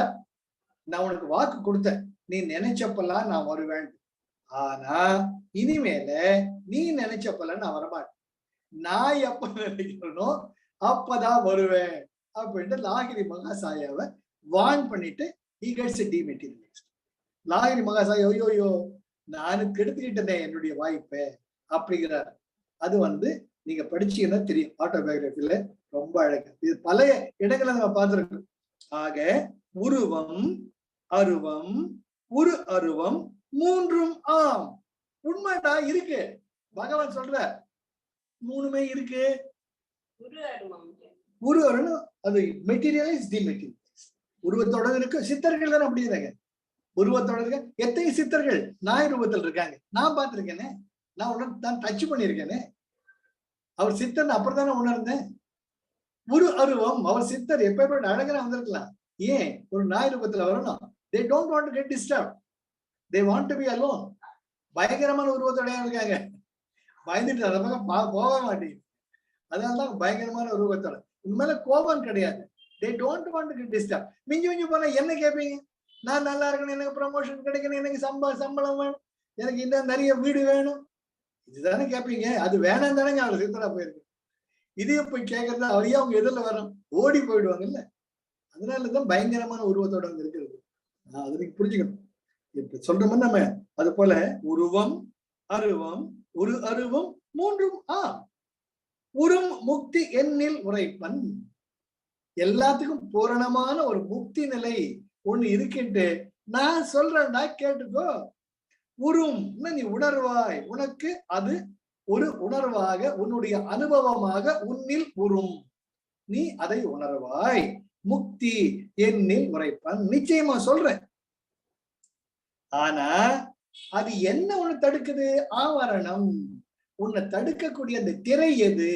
S1: நான் உனக்கு வாக்கு கொடுத்தேன், நீ நினைச்சப்பெல்லாம் நான் வருவேன், ஆனா இனிமேல நீ நினைச்சப்பெல்லாம் நான் வரமாட்டேன், நான் எப்ப நினைக்கிறனோ அப்பதான் வருவேன் அப்படின்ட்டு லாகிரி மகாசாயாவை வார்ன் பண்ணிட்டு he gets dematerialized. லாகிரி மகாசாயா ஐயோயோ நானு கெடுத்துக்கிட்டேனே என்னுடைய வாய்ப்பை அப்படிங்கிறார். அது வந்து நீங்க படிச்சீங்கன்னா தெரியும், ஆட்டோபயோகிராபில ரொம்ப அழகு. இது பல இடங்களை நம்ம பார்த்திருக்கோம். ஆக உருவம், அருவம், ஒரு அருவம், மூன்றும் ஆம். உண்மைடா இருக்கு, பகவான் சொல்ற மூணுமே இருக்கு. ஒரு அருவம் அது மெட்டீரியலைஸ், டிமெட்டீரியலைஸ். உருவத்தோட இருக்கு. சித்தர்கள் தானே அப்படி இருக்காங்க, உருவத்தோட இருக்க. எத்தனை சித்தர்கள் நாய் ரூபத்தில் இருக்காங்க, நான் பார்த்திருக்கேனே, நான் உணர்ந்து டச் பண்ணியிருக்கேனே. அவர் சித்தர் அப்புறம் தானே உணர்ந்தேன். ஒரு அருவம், அவர் சித்தர் எப்ப அழகா வந்திருக்கலாம், ஏன் ஒரு நாய் ரூபத்துல வரணும்? they don't want to get disturbed, they want to be alone. பயங்கரமான உருவத்தோட இருக்காங்க, பயந்துட்டு அந்த பக்கம் போக மாட்டேங்குது. அதனாலதான் பயங்கரமான உருவத்தோட. உண்மையில கோபம் கிடையாது, they don't want to get disturbed. மிஞ்சி மிஞ்சி போனா என்ன கேட்பீங்க? நான் நல்லா இருக்கணும், எனக்கு ப்ரமோஷன் கிடைக்கணும், எனக்கு சம்பளம் வேணும், எனக்கு இன்னும் நிறைய வீடு வேணும், இதுதானே கேட்பீங்க. அது வேணாம் தானேங்க அவர் சித்தரா போயிருக்கு. இதையும் போய் கேட்கறது அவரையே அவங்க எதிரில் வரும், ஓடி போயிடுவாங்கல்ல. அதனாலதான் பயங்கரமான உருவத்தோட அங்க இருக்கிறது. அது நீங்க புரிஞ்சுக்கணும். இப்ப சொல்றோம்னா நம்ம அது போல உருவம், அருவம், ஒரு அருவம், மூன்றும் உறும் முக்தி எண்ணில் உரைப்பன். எல்லாத்துக்கும் பூரணமான ஒரு முக்தி நிலை ஒண்ணு இருக்கிட்டு நான் சொல்றேன்டா கேட்டுக்கோ. உறும் நீ உணர்வாய், உனக்கு அது ஒரு உணர்வாக, உன்னுடைய அனுபவமாக உன்னில் உறும், நீ அதை உணர்வாய். முக்தி எண்ணில் உரைப்பன், நிச்சயமா சொல்றேன். ஆனா அது என்ன உன்னை தடுக்குது? ஆவரணம். உன்னை தடுக்கக்கூடிய அந்த திரை எது?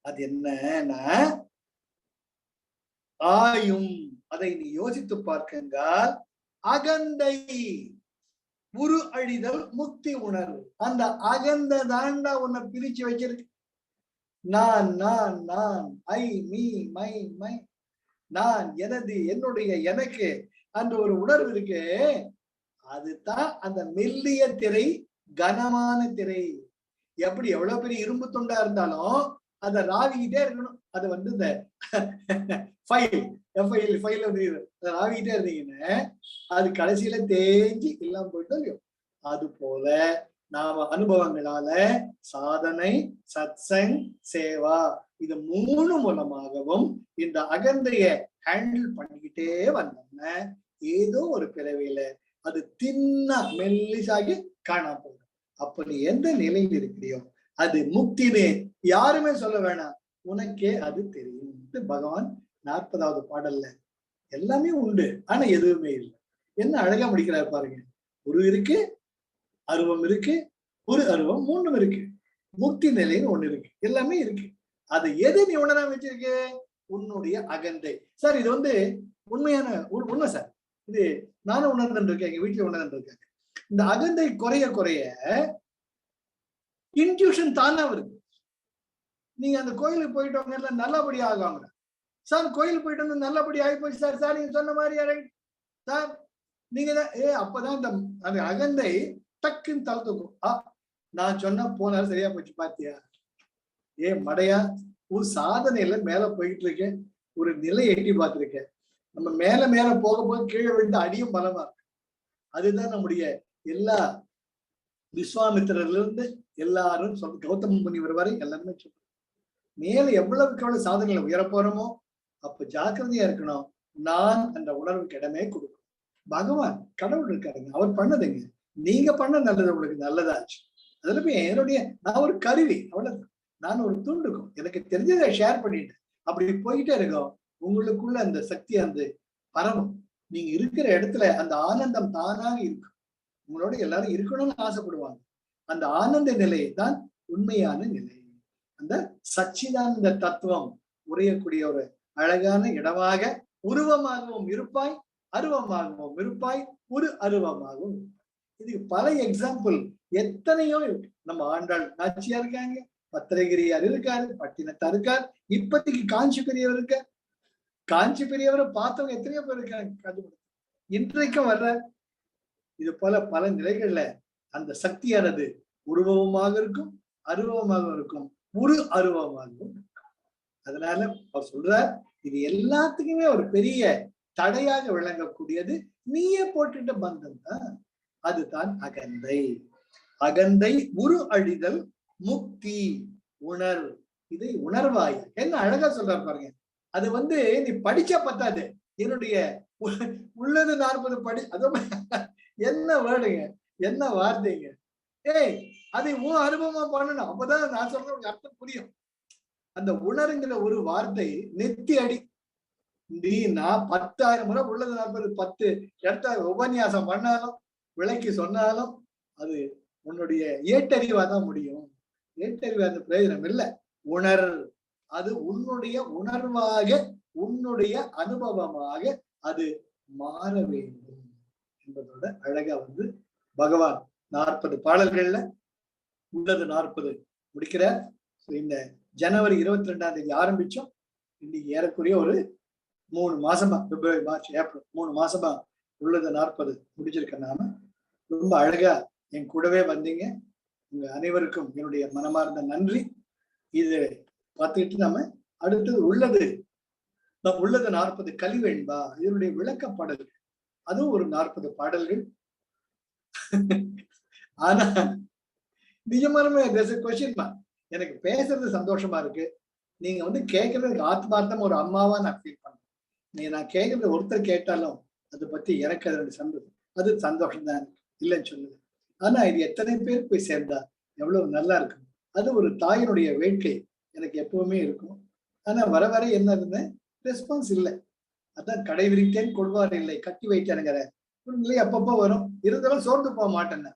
S1: அது என்னன்னா ஆயும். அதை நீ யோசித்து பார்க்குங்கள். அகந்தை. உரு அழிதல் முக்தி உணர்வு. அந்த அகந்த தாண்டா உன்னை பிரிச்சு வச்சிருக்கு. நான் நான் நான், ஐ மீ மை மை, நான் எனது என்னுடைய எனக்கு அந்த ஒரு உணர்வு இருக்கு. அதுதான் அந்த மெல்லிய திரை, கனமான திரை. எப்படி எவ்வளவு பெரிய இரும்பு துண்டா இருந்தாலும் அதை ராவிக்கிட்டே இருக்கணும். அது இந்த ஃபைல் ராவிக்கிட்டே இருந்தீங்கன்னா அது கடைசியில தேஞ்சி எல்லாம் போயிட்டு இல்லையோ. அது போல நாம அனுபவங்களால சாதனை, சத்சங், சேவா இது 3 மூலமாகவும் இந்த அகந்தைய ஹேண்டில் பண்ணிக்கிட்டே வந்தோம்னா ஏதோ ஒரு பிறவியில அது தின்ன மெல்லிசாகி காணாம போகும். அப்ப நீ எந்த நிலையில் இருக்கிறியோ அது முக்தினே யாருமே சொல்ல வேணாம், உனக்கே அது தெரியும். பகவான் 40வது பாடல்ல எல்லாமே உண்டு, ஆனா எதுவுமே இல்லை. என்ன அழகா முடிக்கிறாரு பாருங்க. ஒரு இருக்கு, அருவம் இருக்கு, ஒரு அருவம் 3 இருக்கு, முக்தி நிலைன்னு ஒண்ணு இருக்கு, எல்லாமே இருக்கு. அது எது நீ உணராம வச்சிருக்கு? உன்னுடைய அகந்தை. சார் இது உண்மையான உண்மை சார். இது நானும் உணர்ந்துட்டு இருக்கேன், எங்க வீட்டுல உணர்ந்துட்டு இருக்கேன். இந்த அகந்தை குறைய குறைய இன்ட்யூஷன் தானா வருது. நீங்க அந்த கோயிலுக்கு போயிட்டு வாங்க, நல்லபடி ஆகாங்க சார். கோயிலுக்கு போயிட்டு வந்து நல்லபடி ஆகி போச்சு சார். சார் நீங்க சொன்ன மாதிரி சார் நீங்க அப்பதான் அந்த அகந்தை டக்குன்னு தலை தூக்கும். நான் சொன்ன போனாலும் சரியா போச்சு பாத்தியா? மடையா, ஒரு சாதனையில மேல போயிட்டு இருக்கேன், ஒரு நிலை எட்டி பார்த்திருக்கேன். நம்ம மேல மேல போக போக கீழே விழுந்து அடியும் பலமா இருக்கு. அதுதான் நம்முடைய எல்லா விஸ்வாமித்திரர்ல இருந்து எல்லாரும் கௌதம முனிவர் வரை எல்லாருமே சொல்றோம். மேல எவ்வளவுக்கு எவ்வளவு சாதனைகளை உயர போறோமோ அப்ப ஜாக்கிரதையா இருக்கணும். நான் அந்த உணர்வுக்கு இடமே கொடுக்கணும். பகவான் கடவுள் இருக்காருங்க, அவர் பண்ணதுங்க. நீங்க பண்ண நல்லது உங்களுக்கு நல்லதாச்சு. அதுல போய் நான் ஒரு கருவி, அவ்வளவு. நான் ஒரு தூண்டுக்கும், எனக்கு தெரிஞ்சதை ஷேர் பண்ணிட்டேன். அப்படி போயிட்டே இருக்கோம். உங்களுக்குள்ள அந்த சக்தி அந்த பரவும். நீங்க இருக்கிற இடத்துல அந்த ஆனந்தம் தானாக இருக்கும். உங்களோட எல்லாரும் இருக்கணும்னு ஆசைப்படுவாங்க. அந்த ஆனந்த நிலை தான் உண்மையான நிலை. அந்த சச்சிதானந்த தத்துவம் உரையக்கூடிய ஒரு அழகான இடமாக உருவமாகவும் இருப்பாய், அருவமாகவும் இருப்பாய், ஒரு அருவமாகவும். இதுக்கு பல எக்ஸாம்பிள் எத்தனையோ இருக்கு. நம்ம ஆண்டாள் நாச்சியா இருக்காங்க, பத்திரகிரியார் இருக்காரு, பட்டினத்தார் இருக்கார், இப்போதைக்கு காஞ்சி பெரியவர் இருக்க. காஞ்சி பெரியவரை பார்த்தவங்க எத்தனையோ பேர் இருக்காங்க, இன்றைக்கும் வர்ற. இது போல பல நிலைகள்ல அந்த சக்தியானது உருவமாக இருக்கும், அருவமாக இருக்கும், ஒரு அருவமாகவும் இருக்கும். அதனால அவர் சொல்றார், இது எல்லாத்துக்குமே ஒரு பெரிய தடையாக விளங்கக்கூடியது நீயே போட்டுட்ட பந்தம் தான். அதுதான் அகந்தை. அகந்தை உரு அழிதல் முக்தி உணர். இதை உணர்வாய். என்ன அழகா சொல்றாரு பாருங்க. அது நீ படிச்சா பத்தாது. என்னுடைய உள்ளது 40 படி, என்ன வேர்டுங்க, என்ன வார்த்தைங்க. அதை அனுபவமா பண்ணணும். அப்பதான் நான் சொல்ற அர்த்தம் புரியும். அந்த உணருங்கிற ஒரு வார்த்தை நெத்தி அடி. நீ நான் 10,000 முறை உள்ளது 40 10 இடத்த உபன்யாசம் பண்ணாலும் விளக்கி சொன்னாலும் அது உன்னுடைய ஏட்டறிவா தான் முடியும். ஏட்டறிவா அந்த பிரயோஜனம் இல்லை. உணர், அது உன்னுடைய உணர்வாக, உன்னுடைய அனுபவமாக அது மாற வேண்டும் என்பதோட அழகா பகவான் 40 பாடல்கள்ல உள்ளது 40 முடிக்கிற. இந்த ஜனவரி 22ஆம் தேதி ஆரம்பிச்சோம். இன்னைக்கு ஏறக்குறைய ஒரு 3 மாசமா, பிப்ரவரி, மார்ச், ஏப்ரல் 3 மாசமா உள்ளது 40 முடிச்சிருக்க. நாம ரொம்ப அழகா என் கூடவே வந்தீங்க. உங்க அனைவருக்கும் என்னுடைய மனமார்ந்த நன்றி. இது பார்த்துக்கிட்டு நாம அடுத்தது உள்ளது 40 கலிவெண்பா, இதனுடைய விளக்க பாடல்கள், அதுவும் ஒரு 40 பாடல்கள். ஆனா நிஜமானமே கொஸ்டின், எனக்கு பேசுறது சந்தோஷமா இருக்கு. நீங்க கேட்கறதுக்கு ஆத்மார்த்தம் ஒரு அம்மாவா நான் ஃபீல் பண்றேன். நான் கேட்கறது ஒருத்தர் கேட்டாலும் அதை பத்தி எனக்கு அதனுடைய சந்தோஷம், அது சந்தோஷம் தான், இல்லைன்னு சொல்லுது. ஆனா இது எத்தனை பேர் போய் சேர்ந்தா எவ்வளவு நல்லா இருக்கும். அது ஒரு தாயினுடைய வேட்கை எனக்கு எப்பவுமே இருக்கும். ஆனா வர வர என்ன இருந்தேன், ரெஸ்பான்ஸ் இல்லை. அதான் கடை விரித்தேன் கொள்வார் இல்லை, கட்டி வைத்தேனுங்கிற ஒரு நிலை அப்பப்போ வரும். இருந்தாலும் சோர்ந்து போக மாட்டேன்னா.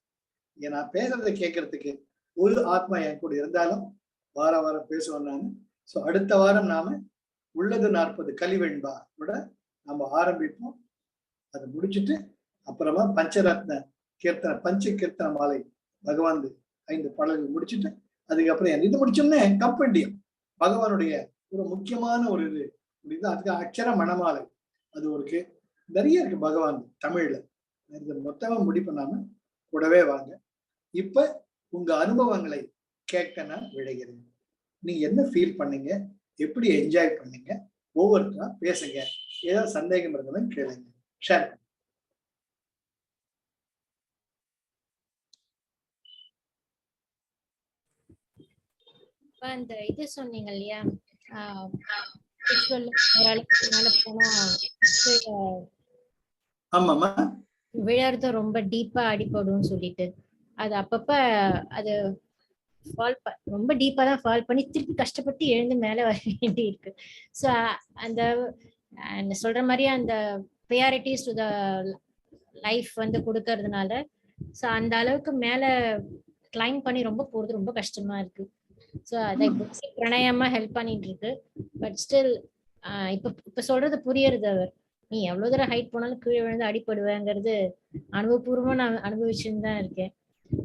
S1: நான் பேசுறதை கேட்கறதுக்கு ஒரு ஆத்மா என் கூட இருந்தாலும் வாரம் பேசுவேன் நான். ஸோ அடுத்த வாரம் நாம உள்ளது 40 கலிவெண்பா கூட நம்ம ஆரம்பிப்போம். அதை முடிச்சுட்டு அப்புறமா பஞ்சரத்ன கீர்த்தனை பஞ்ச கீர்த்தன மாலை பகவான் 5 பாடல்கள் முடிச்சுட்டு அதுக்கப்புறம் இது முடிச்சோம்னே கம்பண்டியம் பகவானுடைய ஒரு முக்கியமான ஒரு இது முடியுது. அதுக்கு அக்ஷர மணமாலை அது ஒரு நிறைய இருக்கு பகவான் தமிழ்ல. இந்த மொத்தமா முடிப்பண்ணாம கூடவே வாங்க. இப்ப உங்க அனுபவங்களை கேட்க நான் விளைகிறேன். நீங்க என்ன ஃபீல் பண்ணீங்க, எப்படி என்ஜாய் பண்ணீங்க, ஒவ்வொருத்தரா பேசுங்க. ஏதாவது சந்தேகம் இருந்தாலும் கேளுங்க, ஷேர் பண்ணுங்க.
S2: அந்த இது சொன்னீங்க இல்லையா, மேல போனா
S1: ஆமாமா
S2: விழறது ரொம்ப டீப்பா அடிபடும் சொல்லிட்டு, அது அப்பப்ப அது ரொம்ப டீப்பா தான் ஃபால் பண்ணி திருப்பி கஷ்டப்பட்டு எழுந்து மேல வர வேண்டி இருக்கு. ஸோ அந்த சொல்ற மாதிரியே அந்த ப்ரியாரிட்டிஸ் டு த லைஃப் வந்து கொடுக்கறதுனால ஸோ அந்த அளவுக்கு மேல கிளைம் பண்ணி ரொம்ப போறது ரொம்ப கஷ்டமா இருக்கு. ஸோ அதை பிரணயமா ஹெல்ப் பண்ணிட்டு இருக்கு. பட் ஸ்டில் இப்ப சொல்றது புரியுறது. அவர் நீ எவ்வளவு தூரம் ஹைட் போனாலும் கீழே விழுந்து அடிப்படுவேங்கிறது அனுபவபூர்வமா நான் அனுபவிச்சுன்னு தான் இருக்கேன்.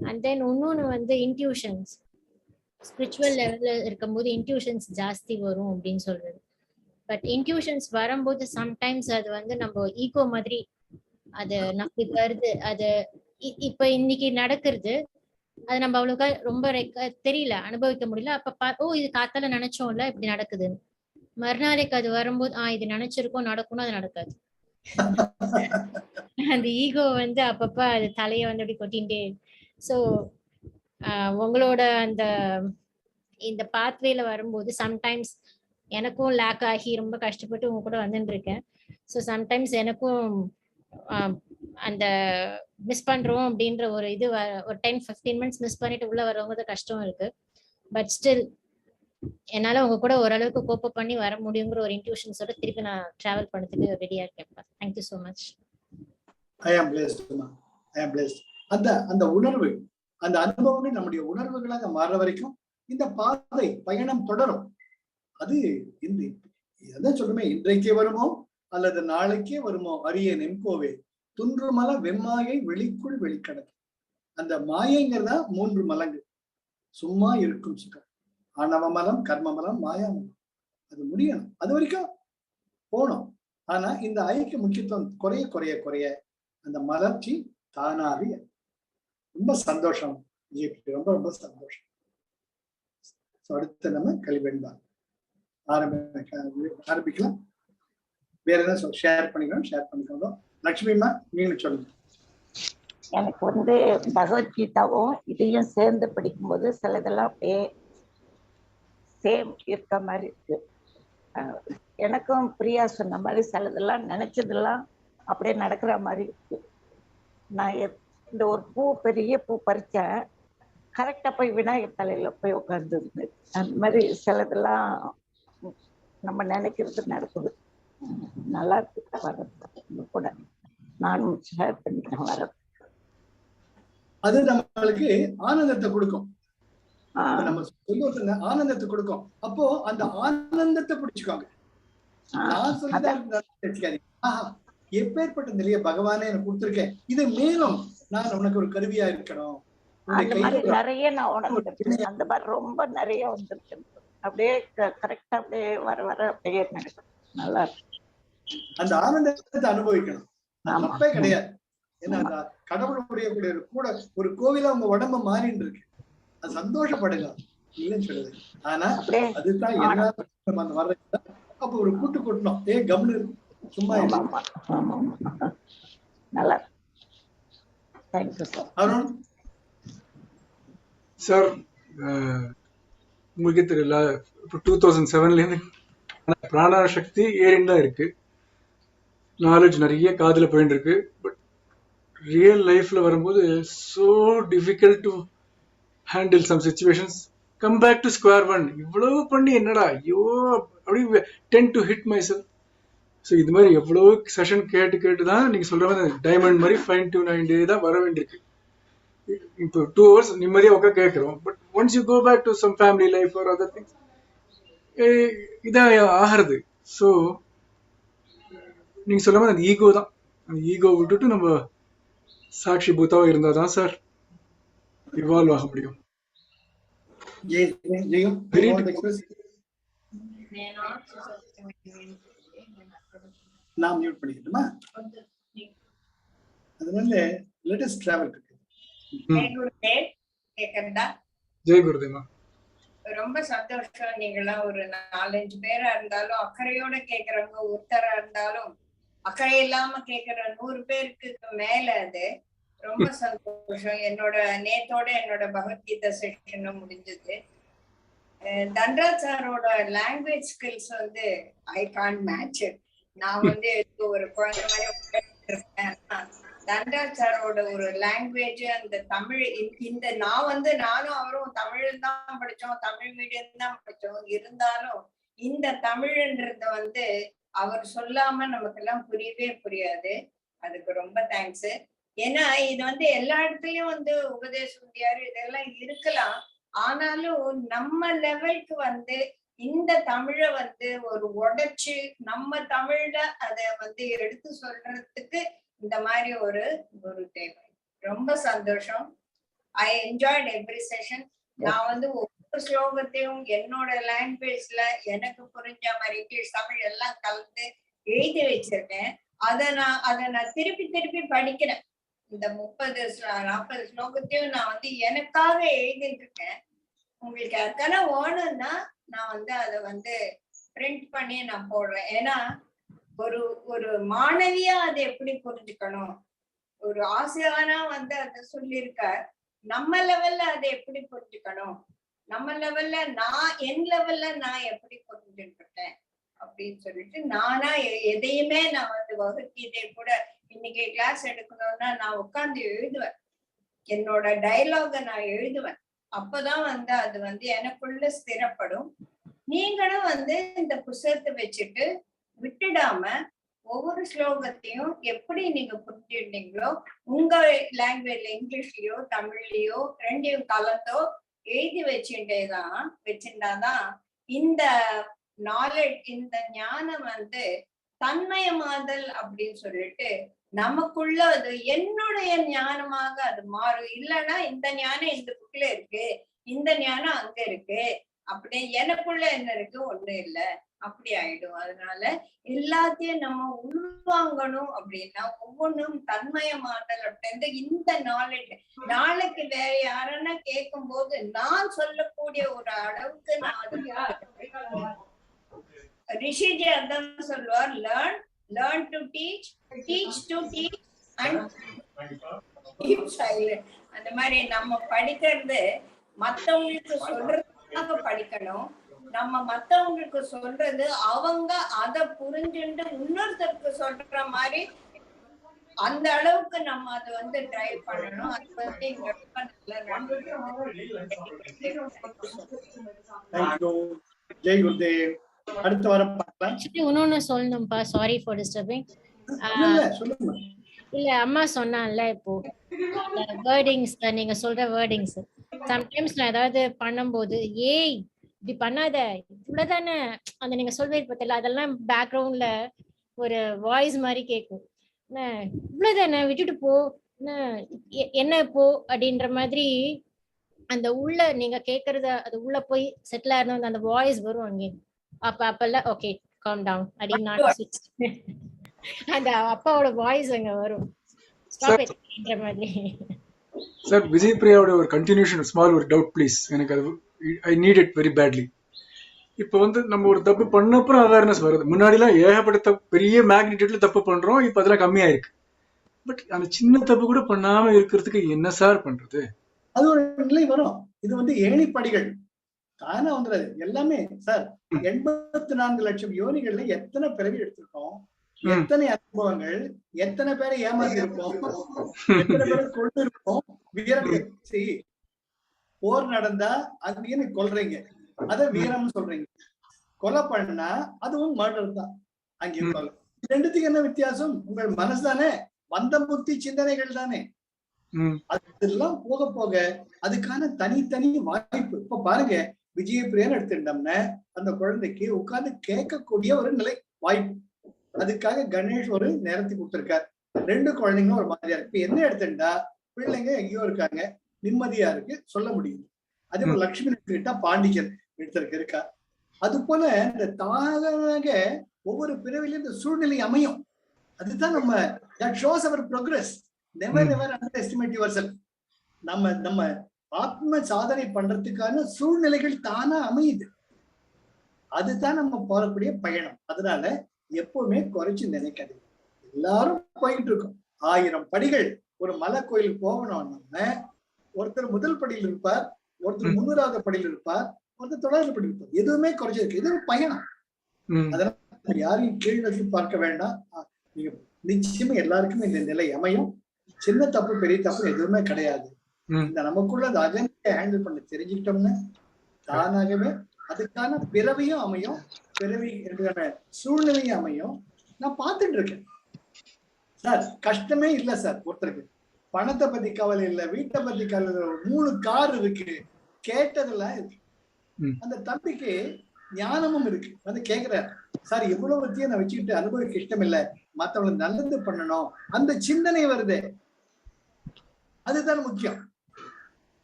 S2: அண்ட் தென் இன்னொன்னு வந்து இன்ட்யூஷன்ஸ், ஸ்பிரிச்சுவல் லெவல்ல இருக்கும்போது இன்ட்யூஷன்ஸ் ஜாஸ்தி வரும் அப்படின்னு சொல்றது. பட் இன்ட்யூஷன்ஸ் வரும்போது சம்டைம்ஸ் அது வந்து நம்ம ஈகோ மாதிரி அது நமக்கு வருது. அது இப்ப இன்னைக்கு நடக்கிறது அது நம்ம அவ்வளவுக்கா ரொம்ப தெரியல, அனுபவிக்க முடியல. அப்ப இது காத்தால நினைச்சோம்ல இப்படி நடக்குதுன்னு, மறுநாளைக்கு அது வரும்போது இது நினைச்சிருக்கோம் நடக்கணும், அது நடக்காது. அந்த ஈகோ வந்து அப்பப்ப அது தலைய வந்து அப்படி கொட்டிகிட்டே. ஸோ உங்களோட அந்த இந்த பாத்வேல வரும்போது சம்டைம்ஸ் எனக்கும் லேக் ஆகி ரொம்ப கஷ்டப்பட்டு உங்க கூட வந்துட்டு இருக்கேன். ஸோ சம்டைம்ஸ் எனக்கும் அந்த மிஸ் பண்றோம் அப்படின்ற ஒரு இது ஒரு 10-15 மினிட்ஸ் மிஸ் பண்ணிட்டு உள்ள வரவங்க கஷ்டம் இருக்கு. பட் ஸ்டில் என்னால உங்க கூட ஓரளவுக்கு கோப்ப பண்ணி வர முடியுங்கிற ஒரு இன்ட்யூஷன்ஸோட திருப்பி நான் டிராவல் பண்ணதுக்கு ரெடியா இருக்கேன். Thank you so much.
S1: ஐ ஆம் பிளேஸ்ட். அந்த உணர்வு, அந்த அனுபவங்கள் நம்முடைய உணர்வுகளாக மாற வரைக்கும் இந்த பாதை பயணம் தொடரும். அது எதை சொல்லுமே, இன்றைக்கே வருமோ அல்லது நாளைக்கே வருமோ அரிய நெம்கோவே துன்றுமல வெம்மாயை வெளிக்குள் வெளிக்கடக்கு. அந்த மாயைங்கிறதா 3 மலங்கள். சும்மா இருக்கும் சுகம், ஆணவ மலம், கர்ம மலம், மாயா மலம். அது முடியணும், அது வரைக்கும் போனோம். ஆனா இந்த ஐக்கிய முக்கியத்துவம் குறைய குறைய குறைய அந்த மலர்ச்சி தானாக. ரொம்ப சந்தோஷம், ரொம்ப ரொம்ப சந்தோஷம். அடுத்து நம்ம கல்வெண்பா ஆரம்பிக்கலாம். வேற என்ன ஷேர் பண்ணிக்கணும்? லட்சுமிமா நீங்க சொல்லுங்க.
S3: எனக்கு வந்து பகவத்கீதாவும் இதையும் சேர்ந்து படிக்கும்போது சிலதெல்லாம் அப்படியே சேம் இருக்க மாதிரி இருக்கு. எனக்கும் பிரியா சொன்ன மாதிரி சிலதெல்லாம் நினைச்சதெல்லாம் அப்படியே நடக்கிற மாதிரி இருக்கு. நான் இந்த ஒரு பெரிய பூ பறிச்சேன், கரெக்டா போய் விநாயகர் தலையில போய் உட்கார்ந்து. அந்த மாதிரி சிலதெல்லாம் நம்ம நினைக்கிறது நடக்குது. நல்லா இருக்கு வர்றது கூட. நானும் ஷேர் பண்ணிக்கிறேன் வர்றது.
S1: அது நம்மளுக்கு ஆனந்தத்தை கொடுக்கும். நம்ம சொல்லுவது ஆனந்தத்தை கொடுக்கும். அப்போ அந்த ஆனந்தத்தை பிடிச்சுக்கோங்க. நான் சொல்லிதான் எப்பேற்பட்ட நிலைய பகவானே எனக்கு கொடுத்திருக்கேன், இது மேலும் நான் உனக்கு ஒரு கருவியா இருக்கணும்.
S3: அந்த மாதிரி நிறைய நான் உனக்கு அந்த மாதிரி ரொம்ப நிறைய வந்திருக்கேன். அப்படியே கரெக்டா அப்படியே வர வர அப்படியே நடக்கும். நல்லா இருக்கு.
S1: அந்த ஆனந்தத்தை அனுபவிக்கணும், தப்பே கிடையாது. ஏன்னா கடவுளுடைய கூட ஒரு கோவிலா உங்க உடம்ப மாறின்னு இருக்கு, அது சந்தோஷப்படுங்க, இல்லைன்னு சொல்லுது. ஆனா அதுதான் எல்லாரும் வர்ற. அப்ப ஒரு கூட்டு கூட்டணும், கம்னு சும்மா
S3: நல்லா.
S1: அருண்
S4: சார், உங்களுக்கே தெரியல, இப்போ 2007ல இருந்து பிராண சக்தி ஏறின்னு தான் இருக்கு. நாலேஜ் நிறைய காதுல போயிட்டு இருக்கு. பட் ரியல் லைஃப்ல வரும்போது so difficult to handle some situations. Come back to square one. இவ்வளவு பண்ணி என்னடா ஐயோ அப்படி tend to hit myself. So இது மாதிரி எவ்வளோ செஷன் கேட்டு தான் நீங்க சொல்ற மாதிரி டைமண்ட் மாதிரி ஃபைன் டியூன் ஆகிட்டே தான் வர வேண்டியிருக்கு. இப்போ 2 hours நிம்மதியாக உட்கா கேட்குறோம். But once you go back to some family life or other things இதான் ஆகிறது. ஸோ நீங்க சொல்ல மாதிரி அந்த ஈகோ தான். அந்த ஈகோ விட்டுட்டு நம்ம சாட்சி பூத்தாவா இருந்தாதான் சார் இவால்வ் ஆக முடியும்.
S1: ஜெயம்,
S4: Very
S1: you want to express? நான் மியூட் பண்ணிக்கிட்டுமா? அதனால let us travel.
S5: கேக்குறதா?
S4: Jai Gurudeva.
S5: ரொம்ப சந்தோஷம். நீங்களாம் ஒரு 4-5 பேரா இருந்தாலும் அக்கறையோட கேக்குறவங்க ஒருத்தரா இருந்தாலும் அக்கறை இல்லாம கேக்குற 100 பேருக்கு மேல அது ரொம்ப சந்தோஷம். என்னோட நேத்தோட என்னோட பகவத்கீதா செஷனும் முடிஞ்சது. தண்டராஜ் சாரோட லாங்குவேஜ் ஸ்கில்ஸ் வந்து ஐ கான்ட் மேட்ச் இட். நான் வந்து ஒரு குழந்தை மாதிரி இருக்கேன். தண்டராஜ் சாரோட ஒரு லாங்குவேஜ், அந்த தமிழ், இந்த நான் வந்து நானும் அவரும் தமிழ் தான் படிச்சோம், தமிழ் மீடியம் தான் படிச்சோம். இருந்தாலும் இந்த தமிழ்ன்றத வந்து அவர் சொல்லாம நமக்கு எல்லாம் புரியவே புரியாது. அதுக்கு ரொம்ப தேங்க்ஸ். ஏன்னா இது வந்து எல்லா இடத்துலயும் வந்து உபதேச முடியாது, இதெல்லாம் இருக்கலாம். ஆனாலும் நம்ம லெவலுக்கு வந்து இந்த தமிழை வந்து ஒரு உடைச்சு நம்ம தமிழ்ல அதை வந்து எடுத்து சொல்றதுக்கு இந்த மாதிரி ஒரு குரு தேவை. ரொம்ப சந்தோஷம். I enjoyed every session. நான் வந்து ஒவ்வொரு ஸ்லோகத்தையும் என்னோட லாங்குவேஜ்ல எனக்கு புரிஞ்ச மாதிரி இங்கிலீஷ் தமிழ் எல்லாம் கலந்து எழுதி வச்சிருக்கேன். அதை நான் திருப்பி திருப்பி படிக்கிறேன். இந்த 30-40 ஸ்லோகத்தையும் நான் வந்து எனக்காக எழுதிட்டு இருக்கேன். உங்களுக்கு யாருக்கான வேணும்னா நான் வந்து அதை வந்து பிரிண்ட் பண்ணி நான் போடுறேன். ஏன்னா ஒரு மாணவியா அதை எப்படி புரிஞ்சுக்கணும், ஒரு ஆசிரியரா வந்து அதை சொல்லியிருக்க, நம்ம லெவல்ல அதை எப்படி புரிஞ்சுக்கணும், நம்ம லெவல்ல என் லெவல்ல நான் எப்படி புரிஞ்சுட்டு இருக்கேன் அப்படின்னு சொல்லிட்டு நானா எதையுமே நான் வந்து வகுக்கீதை கூட இன்னைக்கு கிளாஸ் எடுக்கணும்னா நான் உட்கார்ந்து எழுதுவேன். என்னோட டைலாக நான் எழுதுவேன். அப்பதான் வந்து அது வந்து எனக்குள்ள ஸ்திரப்படும். நீங்களும் வந்து இந்த புத்தகத்தை வச்சுட்டு விட்டுடாம ஒவ்வொரு ஸ்லோகத்தையும் எப்படி நீங்க புரிஞ்சுட்டீங்களோ உங்க லாங்குவேஜ்ல, இங்கிலீஷ்லயோ தமிழ்லயோ ரெண்டையும் கலந்தோ எழுதி வச்சுட்டாதான் இந்த நாலேஜ், இந்த ஞானம் வந்து தன்மயமாதல் அப்படின்னு சொல்லிட்டு நமக்குள்ள அது என்னுடைய ஞானமாக அது மாறும். இல்லைன்னா இந்த ஞானம் இந்த புக்ல இருக்கு, இந்த ஞானம் அங்க இருக்கு, அப்படியே எனக்குள்ள என்ன இருக்கு ஒண்ணு இல்லை, அப்படி ஆயிடும். அதனால எல்லாத்தையும் நம்ம உள்வாங்கணும். அப்படின்னா ஒவ்வொன்றும் தன்மயமாதல் அப்படின்னு இந்த நாலேஜ் நாளைக்கு வேற யாரன்னா கேட்கும் போது நான் சொல்லக்கூடிய ஒரு அளவுக்கு நான் ரிஷிஜி அதான் சொல்லுவார், learn to teach to teach and keep silent. அந்த மாதிரி நம்ம படிக்கிறது மத்தவங்களுக்கு சொல்றதுக்காக படிக்கணும். நம்ம மத்தவங்களுக்கு சொல்றது அவங்க அதை புரிஞ்சுட்டு இன்னொருத்தருக்கு சொல்ற மாதிரி அந்த அளவுக்கு நம்ம அதை வந்து ட்ரை பண்ணணும். அது வந்து இங்க ரொம்ப
S1: நல்ல ஜெய் குருதேவ். அடுத்த வாரம் பார்க்கலாம்.
S2: இன்னொன்னு சொல்லணும்ப்பா, சாரி ஃபார் டிஸ்டர்பிங்.
S1: சொல்லுங்க.
S2: இல்ல அம்மா சொன்னான்ல இப்போ வேர்டிங்ஸ், நீங்க சொல்ற வேர்டிங்ஸ் சம்டைம்ஸ் நான் ஏதாவது பண்ணும்போது ஏய் இப்படி பண்ணாத இவ்வளவுதானே அந்த நீங்க சொல்வீங்க பார்த்தல, அதெல்லாம் பேக்ரவுண்ட்ல ஒரு வாய்ஸ் மாதிரி கேட்கும். இவ்வளவுதானே விட்டுட்டு போ, என்ன போ அப்படின்ற மாதிரி அந்த உள்ள நீங்க கேக்குறத அது உள்ள போய் செட்டில் ஆயிருந்தோம் அந்த வாய்ஸ் வரும் அங்கே. அப்பெல்லாம் ஓகே காம் டவுன் அப்படின்னு அந்த அப்பாவோட வாய்ஸ் அங்க வரும்.
S4: சார் விஜய் பிரியாவோட ஒரு கண்டினியூஷன் ஸ்மால் ஒரு டவுட் ப்ளீஸ். எனக்கு அது I need it very badly. இப்போ வந்து நம்ம ஒரு தப்பு பண்ணப்புறம் அவேர்னஸ் வருது. முன்னாடிலாம் ஏகப்பட்ட பெரிய மேக்னிடியூட்ல தப்பு பண்றோம், இப்போ அதெல்லாம் கம்மியா இருக்கு. பட் அந்த சின்ன தப்பு கூட பண்ணாம இருக்கிறதுக்கு என்ன சார் பண்றது?
S1: அது ஒரு நிலை வரும். இது வந்து ஏணிப்படிகள் தானே வந்துடாது எல்லாமே. சார் 84 லட்சம் யோனிகள்ல எத்தனை பிறவி எடுத்திருக்கோம், எத்தனை அனுபவங்கள், எத்தனை பேரை ஏமாத்தி இருப்போம், எத்தனை பேரை கொண்டு இருப்போம். வீரம் போர் நடந்தா அங்கேயே கொல்றீங்க, அத வீரம்னு சொல்றீங்க. கொலை பண்ணா அதுவும் மர்டர் தான். அங்கே கொலை. ரெண்டுத்துக்கு என்ன வித்தியாசம்? உங்கள் மனசு தானே, வந்த புத்தி சிந்தனைகள் தானே. அதெல்லாம் போக போக அதுக்கான தனித்தனி வாய்ப்பு. இப்ப பாருங்க, விஜயபிரியான்னு எடுத்துட்டோம்னா அந்த குழந்தைக்கு உட்கார்ந்து கேட்கக்கூடிய ஒரு நிலை வாய்ப்பு. அதுக்காக கணேஷ் ஒரு நேரத்தை கொடுத்திருக்கார். 2 குழந்தைங்களும் ஒரு மாதிரியா இருக்கு. இப்ப என்ன எடுத்துட்டா பிள்ளைங்க எங்கேயோ இருக்காங்க, நிம்மதியா இருக்கு, சொல்ல முடியுது. அதே போல லட்சுமி எடுத்துக்கிட்டா பாண்டிச்சன் எடுத்திருக்கு இருக்கா. அது போல இந்த தானாக ஒவ்வொரு பிறவிலையும் இந்த சூழ்நிலை அமையும். அதுதான் நம்ம that shows our progress. Never ever underestimate yourself. நம்ம ஆத்ம சாதனை பண்றதுக்கான சூழ்நிலைகள் தானா அமையுது. அதுதான் நம்ம போறக்கூடிய பயணம். அதனால எப்பவுமே குறைச்சு நினைக்காதீங்க. எல்லாரும் போயிட்டு இருக்கோம். 1000 படிகள். ஒரு மலை கோயிலுக்கு போகணும். நம்ம ஒருத்தர் முதல் படியில் இருப்பார், ஒருத்தர் 300வது படியில் இருப்பார், ஒருத்தர் 900 படியில் இருப்பார். எதுவுமே குறைச்சிருக்கு. இது ஒரு பயணம். அதனால யாரையும் கீழ் வச்சு பார்க்க வேண்டாம். நீங்க நிச்சயமா எல்லாருக்குமே இந்த நிலை அமையும். சின்ன தப்பு பெரிய தப்பு எதுவுமே கிடையாது. இந்த நமக்குள்ள அந்த அஜெண்டை ஹேண்டில் பண்ண தெரிஞ்சுக்கிட்டோம்னா தானாகவே அதுக்கான பிறவியும் அமையும், பிறவி என்ற சூழ்நிலையும் அமையும். நான் பார்த்துட்டு இருக்கேன் சார். கஷ்டமே இல்லை சார். ஒருத்தருக்கு பணத்தை பத்தி கவலை இல்லை, வீட்டை பத்தி கவலை இல்லை, 3 கார் இருக்கு, கேட்டதெல்லாம் இருக்கு. அந்த தம்பிக்கு ஞானமும் இருக்கு. வந்து கேட்கிறார், சார் இவ்வளவு பத்தியும் நான் வச்சுக்கிட்டு அனுபவிக்க இஷ்டம் இல்லை, மத்தவங்களுக்கு நல்லது பண்ணணும், அந்த சிந்தனை வருது. அதுதான் முக்கியம்.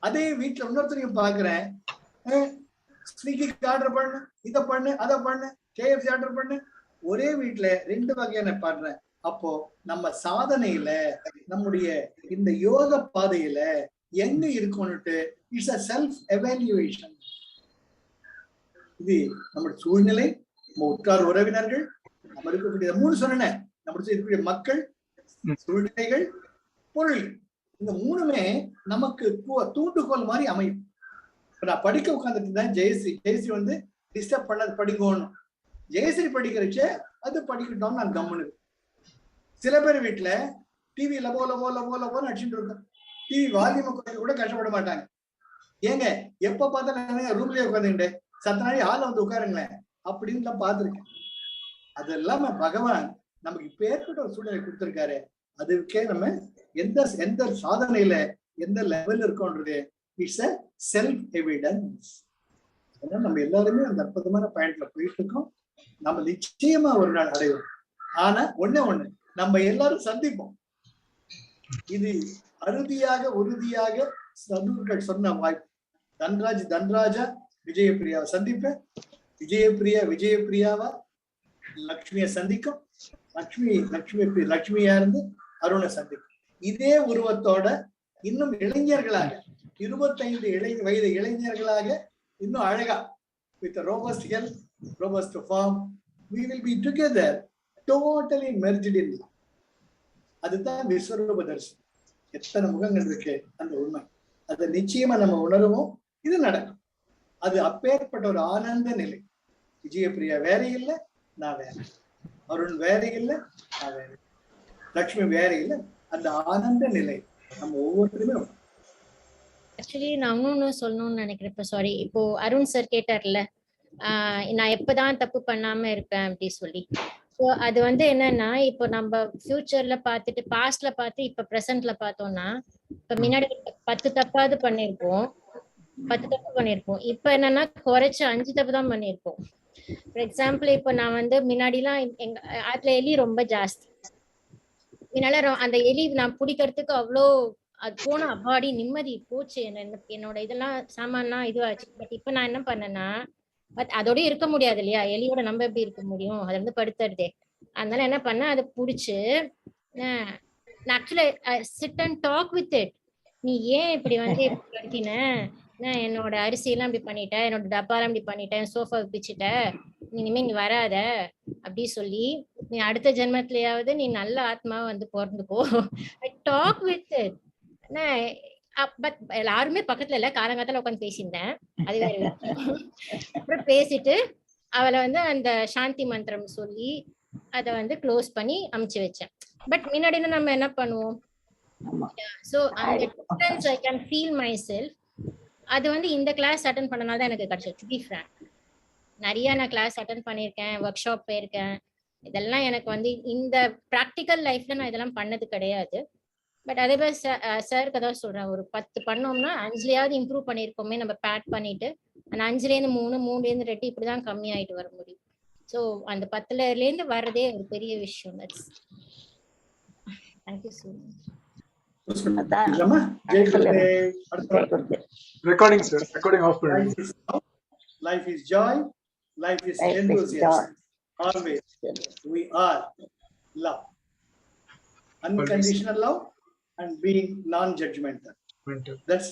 S1: அதே வீட்டுல இன்னொருத்தரையும் பாக்குறேன், ஸ்விக்கிக்கு ஆர்டர் பண்ணு, இதை பண்ணு, அதை பண்ணு, KFC ஆர்டர் பண்ணு. ஒரே வீட்டுல 2 வகையான பாடுறேன். அப்போ நம்ம சாதனையில நம்முடைய இந்த யோக பாதையில எங்க இருக்கணும்ட்டு இட்ஸ் அ செல்ஃப் எவாலுவேஷன். இது நம்முடைய சூழ்நிலை, நம்ம உற்றார் உறவினர்கள், நம்ம இருக்கக்கூடிய 3 சொன்னேன், நம்மளுடைய இருக்கக்கூடிய மக்கள், சூழ்நிலைகள், பொருள். இந்த 3மே நமக்கு தூண்டுகோல் மாதிரி அமையும். இப்ப நான் படிக்க உட்காந்துட்டு இருந்தேன். ஜெயஸ்ரீ வந்து டிஸ்டர்ப் பண்ணது படிக்கணும். ஜெயஸ்ரீ படிக்கிறச்ச அது படிக்கட்டும், நான் கம்முனு. சில பேர் வீட்டுல டிவி லபோ லபோ லபோ லபோன்னு அடிச்சுட்டு இருக்கும். டிவி வால்யூம் கொஞ்சம் கூட கஷ்டப்பட மாட்டாங்க. ஏங்க எப்ப பார்த்தா ரூம்லயே உட்காந்துக்கிட்டு சத்தனாடி ஆள வந்து உட்காருங்களேன் அப்படின்னு நான் பார்த்திருக்கேன். அது இல்லாம பகவான் நமக்கு இப்ப ஏற்பட்ட ஒரு சூழ்நிலை கொடுத்திருக்காரு. அதுக்கே நம்ம எந்த சாதனையில எந்த லெவல் இருக்கோன்றது இட்ஸ் அ செல்ஃப் எவிடன்ஸ். அதனால நம்ம எல்லாருமே அந்த அற்புதமான பயணத்துல போயிட்டு இருக்கோம். நம்ம நிச்சயமா ஒரு நாள் அடைவோம். ஆனா ஒண்ணு நம்ம எல்லாரும் சந்திப்போம். இது உறுதியாக சதுர்கள் சொன்ன வாய்ப்பு. தன்ராஜா விஜயபிரியாவை சந்திப்பேன். விஜயபிரியாவா லக்ஷ்மியை சந்திக்கும். லக்ஷ்மியா இருந்து அருணை சந்திக்கும். இதே உருவத்தோட இன்னும் இளைஞர்களாக 25 வயது இளைஞர்களாக இன்னும் அழகா with a robust health, robust form, we will be together, totally merged in love. அதுதான் விஸ்வரூப தரிசனம். எத்தனை முகங்கள் இருக்கு அந்த உண்மை. அதை நிச்சயமா நம்ம உணர்வோம். இது நடக்கும். அது அப்பேற்பட்ட ஒரு ஆனந்த நிலை. விஜயபிரியா வேற இல்லை, நான் வேற. அருண் வேற இல்லை, நான் வேற. லக்ஷ்மி வேற இல்லை. அந்த ஆனந்த நிலை நம்ம ஒவ்வொருத்தருமே.
S2: ஆக்சுவலி நான் இன்னொன்னு சொல்லணும்னு நினைக்கிறேன். இப்போ சாரி, இப்போ அருண் சார் கேட்டார்ல, நான் எப்பதான் தப்பு பண்ணாம இருப்பேன் அப்படி சொல்லி. ஸோ அது வந்து என்னன்னா, இப்போ நம்ம ஃபியூச்சர்ல பார்த்துட்டு பாஸ்ட்ல பார்த்து இப்ப ப்ரெசென்ட்ல பார்த்தோம்னா, இப்ப முன்னாடி 10 தப்பாவது பண்ணிருப்போம், 10 தப்பு பண்ணிருப்போம். இப்ப என்னன்னா குறைச்சு 5 தப்பு தான் பண்ணிருப்போம். ஃபார் எக்ஸாம்பிள், இப்போ நான் வந்து முன்னாடிலாம் எங்க ஆத்துல எலி ரொம்ப ஜாஸ்தி. இதனால அந்த எலி நான் பிடிக்கிறதுக்கு அவ்வளோ அது போன அப்பாடி நிம்மதி போச்சு. என்னோட இதெல்லாம் சாமான்லாம் இதுவாச்சு. பட் இப்ப நான் என்ன பண்ணேன்னா, அதோட இருக்க முடியாது இல்லையா, எலியோட நம்ம எப்படி இருக்க முடியும், அதுல இருந்து படுத்துறதே. அதனால என்ன பண்ணேன், அதை புடிச்சு நான் actually sit and talk with it. நீ ஏன் இப்படி வந்து படுத்தின, என்னோட அரிசி எல்லாம் இப்படி பண்ணிட்ட, என்னோட டப்பாலாம் இப்படி பண்ணிட்டேன், சோஃபா பிச்சுட்ட, இனிமே நீ வராத அப்படி சொல்லி, நீ அடுத்த ஜென்மத்திலயாவது நீ நல்ல ஆத்மாவை வந்து பிறந்துக்கோ. I talk with it. But யாருமே பக்கத்துல இல்ல, காலங்காத்தால உட்காந்து பேசியிருந்தேன். அது வேற. அப்புறம் பேசிட்டு அவளை வந்து அந்த சாந்தி மந்திரம் சொல்லி அதை வந்து க்ளோஸ் பண்ணி அமுச்சு வச்சேன். பட் முன்னாடி நம்ம என்ன பண்ணுவோம், சோ அந்த difference I can feel my self. அது வந்து இந்த கிளாஸ் அட்டென்ட் பண்ணனால தான் எனக்கு கிடைச்சது. டு பி ஃப்ராங்க், நிறைய நான் கிளாஸ் அட்டென்ட் பண்ணியிருக்கேன், ஒர்க் ஷாப் போயிருக்கேன். இதெல்லாம் எனக்கு வந்து இந்த ப்ராக்டிக்கல் லைஃப்ல நான் இதெல்லாம் பண்ணது கிடையாது. பட் அதே மாதிரி சாருக்கு தான் சொல்றேன், ஒரு 10 பண்ணோம்னா 5லயாவது இம்ப்ரூவ் பண்ணிருக்கோமே நம்ம பேட் பண்ணிட்டு. அந்த 5லேருந்து 3, 3லேருந்து 2 இப்படிதான் கம்மி ஆயிட்டு வர முடியும். ஸோ அந்த 10லேருந்து வர்றதே ஒரு பெரிய விஷயம். Thank you so much.
S3: அதான்
S1: இல்லம்மா ஜெய்
S3: actually
S1: குருதேவ். அடுத்த
S3: Jai Gurudev.
S4: Recording sir, recording off பண்ணுங்க.
S1: life is love, life is joy, life is
S3: Life is
S1: enthusiasm.
S3: joy.
S1: Always we are love, unconditional love and being non-judgmental.
S4: Mental.
S1: That's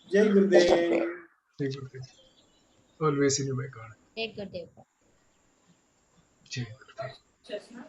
S1: Jai Gurudev.
S4: Jai Gurudev. Always in you, my God.
S2: Take good day.
S4: Jai Gurudev.
S5: Just now.